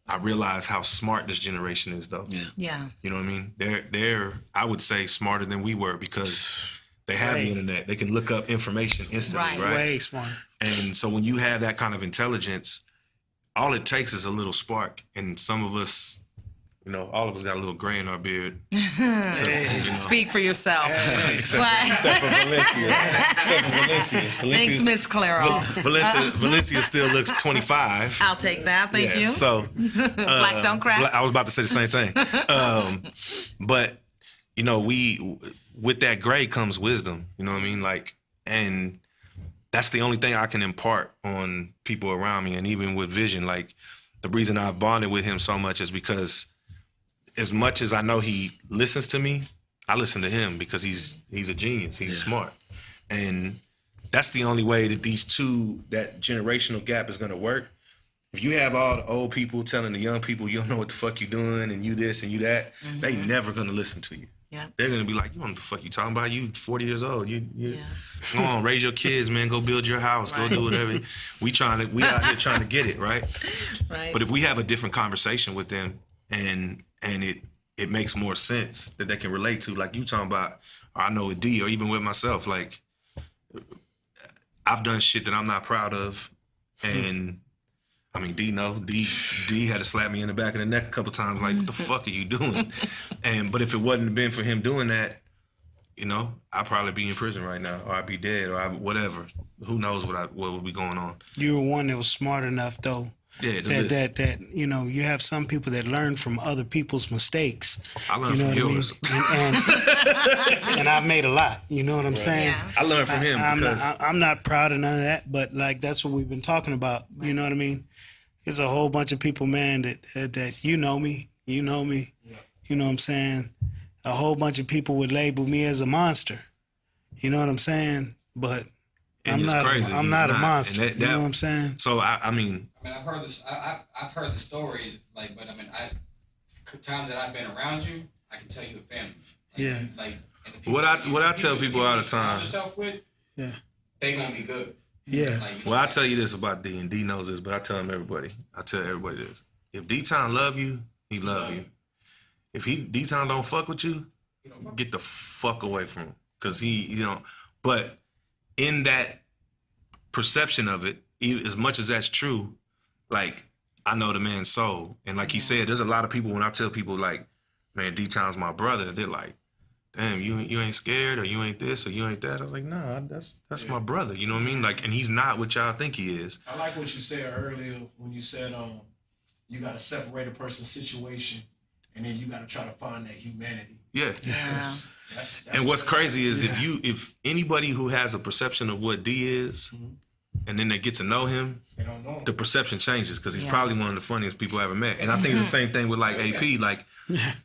I realize how smart this generation is, though. Yeah. You know what I mean? They're I would say smarter than we were, because they have the internet. They can look up information instantly, right? Way smarter. And so when you have that kind of intelligence, all it takes is a little spark. And some of us, you know, all of us got a little gray in our beard. So, you know. Speak for yourself. Except for Valencia. Thanks, Miss Claro. Valencia still looks 25. I'll take that. Thank you. So Black don't crack. I was about to say the same thing. But you know, with that gray comes wisdom. You know what I mean? Like, and that's the only thing I can impart on people around me, and even with Vision. Like, the reason I've bonded with him so much is because, as much as I know he listens to me, I listen to him, because he's a genius. He's smart. And that's the only way that that generational gap is going to work. If you have all the old people telling the young people, you don't know what the fuck you doing, and you this and you that, they never going to listen to you. Yeah. They're going to be like, you know what the fuck you talking about? You 40 years old. You Go on, raise your kids, man. Go build your house. Go do whatever. We out here trying to get it, right? But if we have a different conversation with them, and it makes more sense that they can relate to, like you talking about, or I know with D, or even with myself, like, I've done shit that I'm not proud of, and I mean, D had to slap me in the back of the neck a couple times, like, what the fuck are you doing? But if it wasn't been for him doing that, you know, I'd probably be in prison right now, or I'd be dead, or whatever. Who knows what would be going on? You were one that was smart enough, though. Yeah, that you know, you have some people that learn from other people's mistakes. I learned from yours, and I've made a lot. You know what I'm saying? Yeah. I learned from him because I'm not proud of none of that, but like, that's what we've been talking about. You know what I mean? There's a whole bunch of people, man, that you know me, you know what I'm saying? A whole bunch of people would label me as a monster. You know what I'm saying? But I'm not a monster. You know what I'm saying? So I mean, I've heard this. I've heard the stories, like, but I mean, times that I've been around you, I can tell you the family. What I tell people all the time. Yourself with, they gonna be good. Yeah. Well, I tell you this about D, and D knows this, but I tell everybody this. If D-Town love you, he love you. If D-Town don't fuck with you, get the fuck away from him. Because but in that perception of it, as much as that's true, like, I know the man's soul. And like he said, there's a lot of people, when I tell people, like, man, D-Town's my brother, they're like, damn, you ain't scared, or you ain't this, or you ain't that. I was like, nah, that's my brother. You know what I mean? Like, and he's not what y'all think he is. I like what you said earlier when you said you got to separate a person's situation, and then you got to try to find that humanity. Yeah. That's and what's crazy is if anybody who has a perception of what D is, and then they get to know him, they don't know him. The perception changes, because he's probably one of the funniest people I ever met. And I think it's the same thing with, like, AP. Like,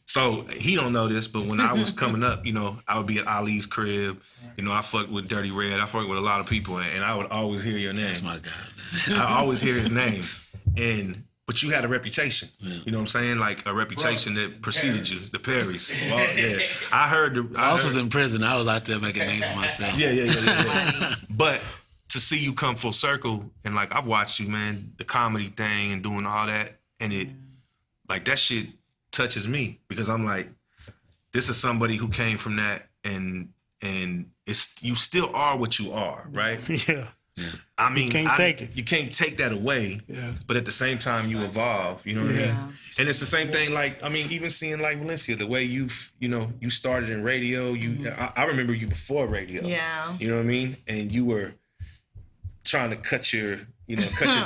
so he don't know this, but when I was coming up, you know, I would be at Ali's crib. You know, I fucked with Dirty Red. I fucked with a lot of people, and I would always hear your name. That's my guy. I always hear his name. But you had a reputation. You know what I'm saying? Like, a reputation that preceded you. The Perrys. Well, yeah. I was in prison. I was out there making a name for myself. Yeah. But to see you come full circle, and, like, I've watched you, man, the comedy thing and doing all that, and it, like, that shit touches me, because I'm like, this is somebody who came from that, and it's, you still are what you are, right? Yeah. I mean, you can't take it. You can't take that away. Yeah. But at the same time, you evolve. You know what I mean? And it's the same thing. Like, I mean, even seeing, like, Valencia, the way you started in radio. I remember you before radio. Yeah. You know what I mean? And you were trying to cut your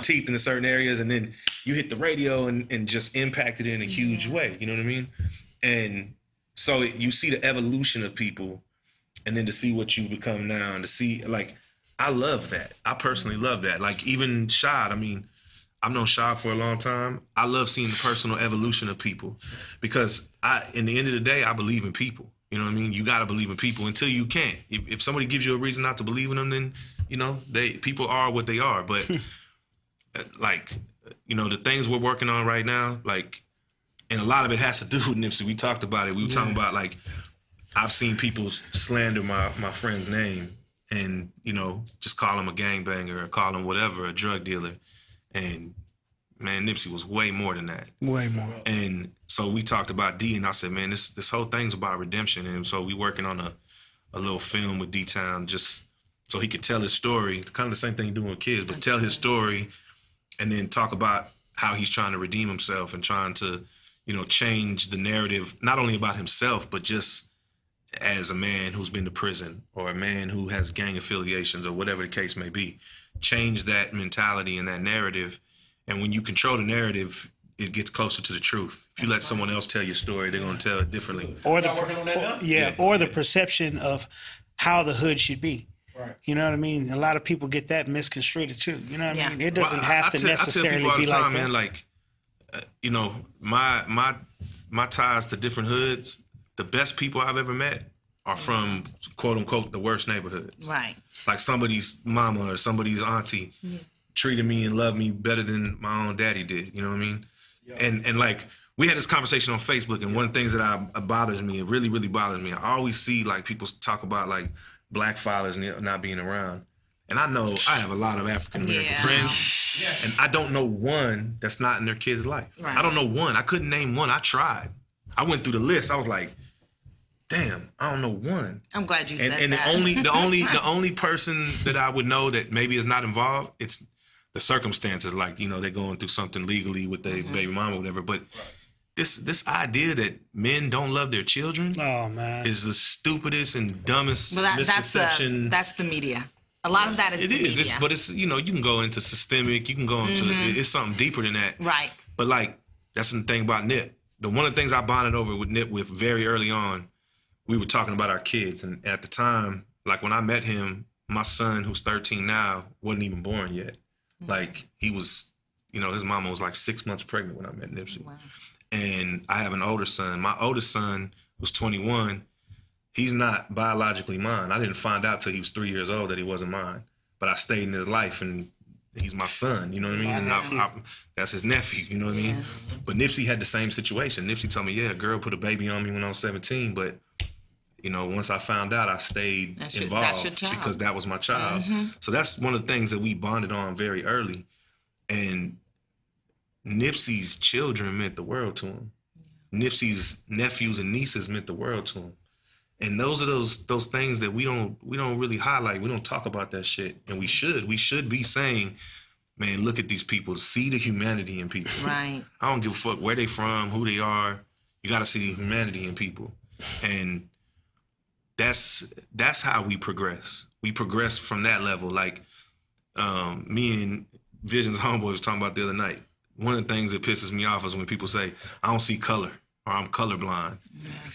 teeth in certain areas, and then you hit the radio and just impacted it in a huge way. You know what I mean? And so you see the evolution of people, and then to see what you become now, and to see, like, I love that. I personally love that. Like, even Shad, I mean, I've known Shad for a long time. I love seeing the personal evolution of people, because in the end of the day, I believe in people. You know what I mean? You got to believe in people until you can't. If somebody gives you a reason not to believe in them, then, you know, people are what they are. But like, you know, the things we're working on right now, like, and a lot of it has to do with Nipsey. We talked about it. We were talking about, like, I've seen people slander my friend's name and, you know, just call him a gangbanger or call him whatever, a drug dealer. And, man, Nipsey was way more than that. Way more. And so we talked about D, and I said, man, this whole thing's about redemption. And so we working on a little film with D-Town just so he could tell his story, kind of the same thing you do with kids, but tell his story and then talk about how he's trying to redeem himself and trying to, you know, change the narrative, not only about himself, but just as a man who's been to prison or a man who has gang affiliations or whatever the case may be. Change that mentality and that narrative. And when you control the narrative, it gets closer to the truth. If you let someone else tell your story, they're going to tell it differently. Or the, working on that now? yeah, or the perception of how the hood should be. Right. You know what I mean? A lot of people get that misconstrued too. You know what I mean? It doesn't Well, have to necessarily I tell people all the be time, like that. man, like, you know, my ties to different hoods, the best people I've ever met are from, quote unquote, the worst neighborhoods. Right. Like somebody's mama or somebody's auntie treated me and loved me better than my own daddy did. You know what I mean? Yeah. And like, we had this conversation on Facebook, and one of the things that bothers me, it really, really bothers me, I always see like people talk about like black fathers not being around. And I know I have a lot of African-American friends, and I don't know one that's not in their kid's life. Right. I don't know one. I couldn't name one. I tried. I went through the list. I was like, damn, I don't know one. I'm glad you said and that. the only person that I would know that maybe is not involved, it's the circumstances, like, you know, they're going through something legally with their baby mama or whatever. But this idea that men don't love their children is the stupidest and dumbest misconception. That's the media. A lot of that is the media. But it's, you know, you can go into systemic, you can go into, it's something deeper than that. Right. But like, that's the thing about Nip. One of the things I bonded over with Nip with very early on, we were talking about our kids. And at the time, like when I met him, my son, who's 13 now, wasn't even born yet. Like he was, you know, his mama was like 6 months pregnant when I met Nipsey. Wow. And I have an older son. My oldest son, who's 21, he's not biologically mine. I didn't find out till he was 3 years old that he wasn't mine. But I stayed in his life, and he's my son, you know what I mean? And that's his nephew, you know what I mean? But Nipsey had the same situation. Nipsey told me, a girl put a baby on me when I was 17, but, you know, once I found out, I stayed involved because that was my child. So that's one of the things that we bonded on very early. And Nipsey's children meant the world to him. Nipsey's nephews and nieces meant the world to him. And those are those things that we don't really highlight. We don't talk about that shit. And we should. We should be saying, man, look at these people. See the humanity in people. Right. I don't give a fuck where they from, who they are. You got to see the humanity in people. And that's how we progress. We progress from that level. Like me and Vision's homeboy was talking about the other night. One of the things that pisses me off is when people say, I don't see color or I'm colorblind.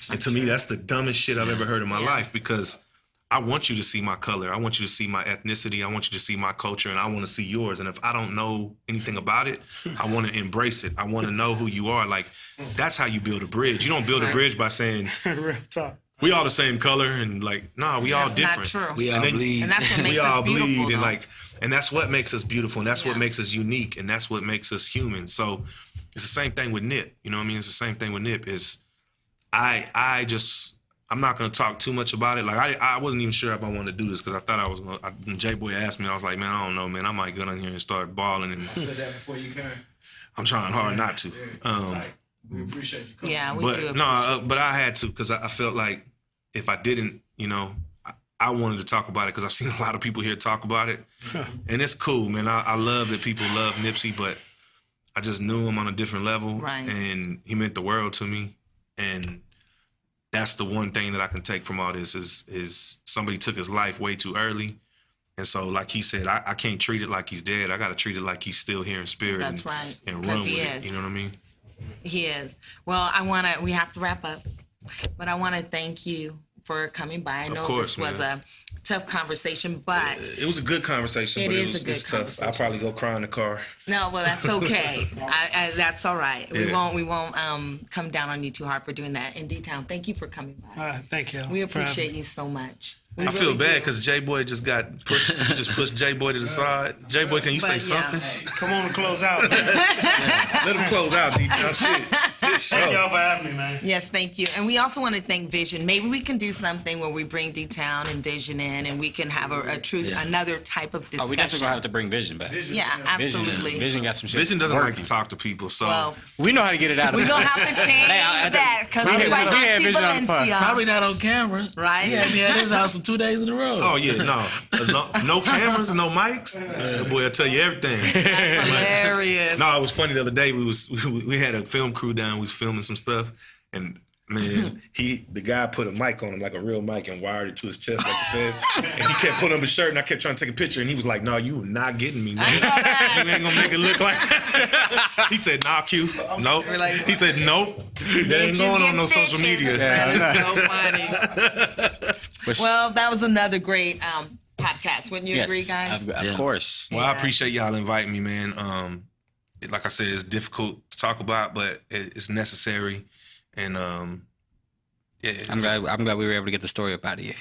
And to me, that's the dumbest shit I've ever heard in my life, because I want you to see my color. I want you to see my ethnicity. I want you to see my culture, and I want to see yours. And if I don't know anything about it, I want to embrace it. I want to know who you are. Like, that's how you build a bridge. You don't build a bridge by saying, real talk, we all the same color, and like, nah, we all different. That's not true. We all bleed. And that's what makes we us all beautiful, bleed, though. and like, and that's what makes us beautiful, and that's what makes us unique, and that's what makes us human. So it's the same thing with Nip. You know what I mean? It's the same thing with Nip. Is I'm not going to talk too much about it. Like, I wasn't even sure if I wanted to do this, because I thought I was going to. When JBoi asked me, I was like, man, I don't know, man. I might get on here and start balling. And I said that before you came. I'm trying hard not to. We appreciate you coming. Yeah, we do appreciate but I had to, because I felt like if I didn't, you know, I wanted to talk about it, because I've seen a lot of people here talk about it. And it's cool, man. I love that people love Nipsey, but I just knew him on a different level. Right. And he meant the world to me. And that's the one thing that I can take from all this is somebody took his life way too early. And so, like he said, I can't treat it like he's dead. I got to treat it like he's still here in spirit. That's right. And run with it. You know what I mean? He is. Well, we have to wrap up, but I want to thank you for coming by. I know this was a tough conversation, but it was a good conversation. It is a good tough. conversation. I'll probably go cry in the car. No, well, that's okay. That's all right. Yeah. We won't come down on you too hard for doing that. In D-Town, thank you for coming by. Thank you. We appreciate you so much. I feel bad because JBoi just got pushed. You just pushed JBoi to the side. JBoi, can you say something? Come on and close out. Let him close out, detail shit. Thank y'all for having me, man. Yes, thank you. And we also want to thank Vision. Maybe we can do something where we bring D-Town and Vision in, and we can have another type of discussion. Oh, we definitely gonna have to bring Vision back. Yeah, absolutely. Vision got some shit. Vision doesn't like to talk to people, so Well, we know how to get it out of we're him. going to have to change that because we it's like had Vision on the pod. Probably not on camera. Right? He had me at his house for 2 days in a row. oh yeah, no cameras, no mics. That boy will tell you everything. That's hilarious. No, it was funny the other day. We had a film crew down. We was filming some stuff, and man, the guy put a mic on him like a real mic and wired it to his chest like the Fed. And he kept pulling up his shirt, and I kept trying to take a picture, and he was like, "No, you are not getting me, man. You ain't gonna make it look like." He said, "Nah, Q, nope." He said, "Nope, that ain't going on no social media." That is so funny. Well, that was another great podcast. Wouldn't you agree, guys? Of course. Well, I appreciate y'all inviting me, man. Like I said, it's difficult to talk about, but it's necessary. And I'm glad we were able to get the story up out of you.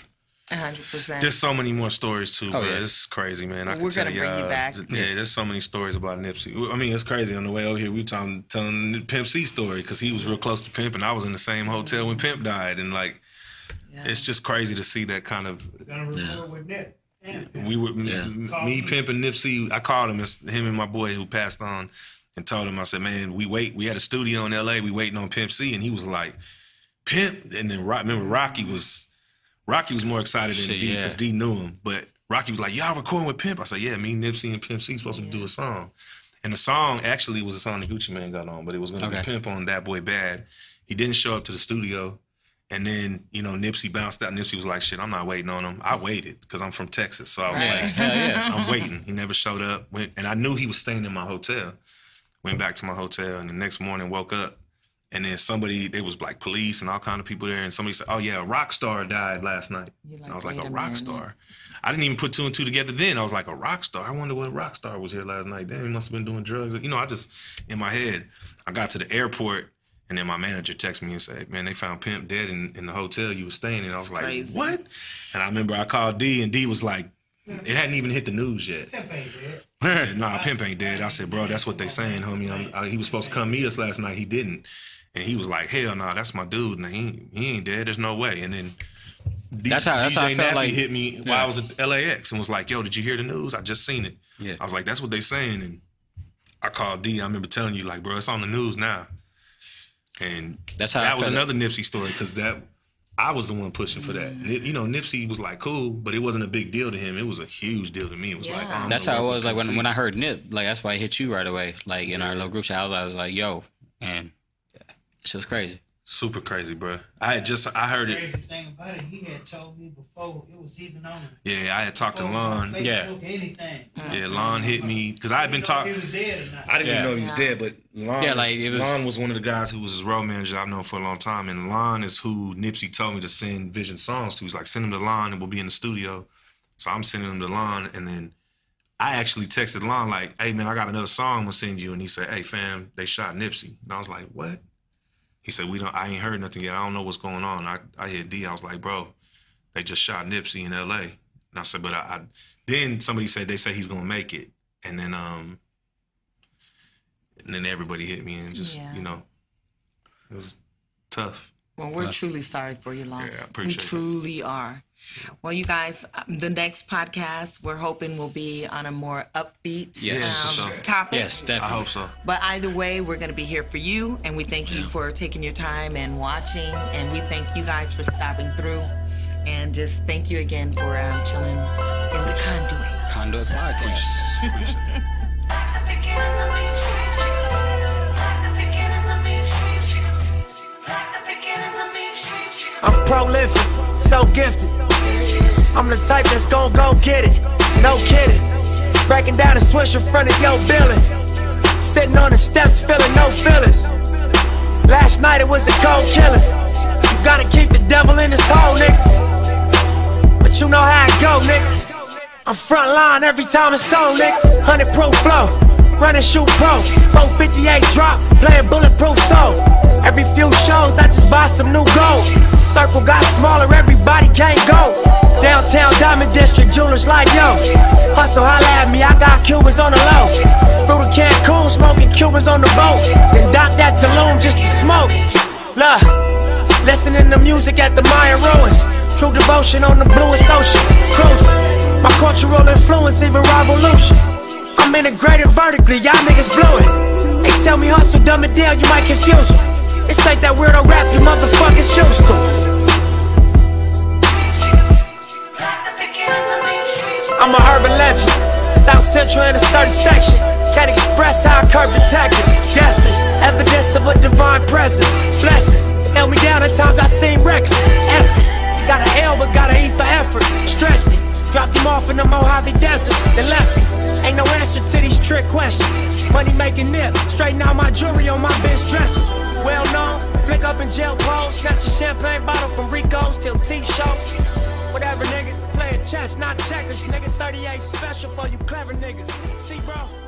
100%. There's so many more stories too, bro. Yeah. It's crazy, man. Well, we're gonna bring you back. Yeah, there's so many stories about Nipsey. I mean, it's crazy. On the way over here, we were telling Pimp C's story because he was real close to Pimp, and I was in the same hotel when Pimp died, and like, it's just crazy to see that kind of. With Nip. We were me, Pimp, and Nipsey. I called him, him and my boy who passed on, and told him, I said, man, we had a studio in LA, we waiting on Pimp C, and he was like, Pimp, and then remember Rocky was more excited than D because D knew him, but Rocky was like, y'all recording with Pimp? I said, yeah, me, Nipsey, and Pimp C supposed to do a song. And the song actually was a song that Gucci Mane got on, but it was going to be Pimp on That Boy Bad. He didn't show up to the studio, and then, Nipsey bounced out. Nipsey was like, shit, I'm not waiting on him. I waited because I'm from Texas, so I was like, I'm waiting. He never showed up, and I knew he was staying in my hotel. Went back to my hotel, and the next morning woke up, and then there was like police and all kind of people there, and somebody said, oh yeah, a rock star died last night. And I was like, a rock star? I didn't even put two and two together then. I was like, a rock star? I wonder what rock star was here last night. Damn, he must have been doing drugs. I just, in my head, I got to the airport, and then my manager texted me and said, man, they found Pimp dead in the hotel you were staying in. I was like, what? And I remember I called D, and D was like, it hadn't even hit the news yet. Pimp ain't dead. He said, nah, Pimp ain't dead. I said, bro, that's what they saying, homie. He was supposed to come meet us last night. He didn't. And he was like, hell nah, that's my dude. And he ain't dead. There's no way. And then that's how I DJ felt Nappy like hit me while I was at LAX and was like, yo, did you hear the news? I just seen it. Yeah. I was like, that's what they saying. And I called D. I remember telling you, like, bro, it's on the news now. And that was another Nipsey story because I was the one pushing for that. Nipsey was like, cool, but it wasn't a big deal to him. It was a huge deal to me. It was like, that's how it was. Like when I heard Nip, like that's why I hit you right away. Like in our little group chat, I was like, yo, and it was crazy. Super crazy, bro. I heard it. Crazy thing about it, he had told me before it was even on. Yeah, I had talked to Lon. Facebook, anything. Yeah, Lon hit me because I had been talking. He was dead or not. I didn't even know he was dead, but Lon was one of the guys who was his road manager I've known for a long time, and Lon is who Nipsey told me to send Vision songs to. He's like, send them to Lon and we'll be in the studio. So I'm sending them to Lon, and then I actually texted Lon like, hey man, I got another song I'm gonna send you, and he said, hey fam, they shot Nipsey, and I was like, what? He said, I ain't heard nothing yet. I don't know what's going on. I hit D. I was like, bro, they just shot Nipsey in L.A. And I said, but then somebody said, they say he's going to make it. And then everybody hit me and just, it was tough. Well, we're truly sorry for your loss. Yeah, I appreciate it. We truly are. Well, you guys, the next podcast we're hoping will be on a more upbeat topic. Yes, definitely. I hope so. But either way, we're going to be here for you, and we thank you for taking your time and watching, and we thank you guys for stopping through, and just thank you again for chilling in the Conduit podcast. Appreciate it. I'm prolific, so gifted. I'm the type that's gon' go get it, no kidding. Breaking down a swish in front of your building. Sitting on the steps, feeling no feelings. Last night it was a cold killing. You gotta keep the devil in his hole, nigga. But you know how it go, nigga. I'm front line every time it's on, nigga. 100 proof flow, running shoot pro. 458 drop, playing bulletproof soul. Every few shows I just buy some new gold. Circle got smaller, everybody can't go. Downtown Diamond District, jewelers like yo. Hustle, holla at me, I got Cubans on the low. Through the Cancun, smoking Cubans on the boat. Then dock that Tulum just to smoke. Look, listening to music at the Mayan ruins. True devotion on the bluest ocean. Cruising, my cultural influence, even revolution. I'm integrated vertically, y'all niggas blew it. They tell me hustle, dumb it down, you might confuse them. This ain't that weirdo rap you motherfuckers used to. I'm a urban legend, South Central in a certain section. Can't express how I curb the tactics. Guesses, evidence of a divine presence. Blessings, held me down at times I seem reckless. Effort, got an L but got an E for effort. Stretched it, dropped him off in the Mojave Desert, then left it. Ain't no answer to these trick questions. Money making nip, straighten out my jewelry on my bitch dresser. Well known, flick up in jail clothes, snatch a champagne bottle from Rico's till T-shows. Whatever, nigga, playing chess, not checkers, nigga. 38 special for you clever niggas. See, bro.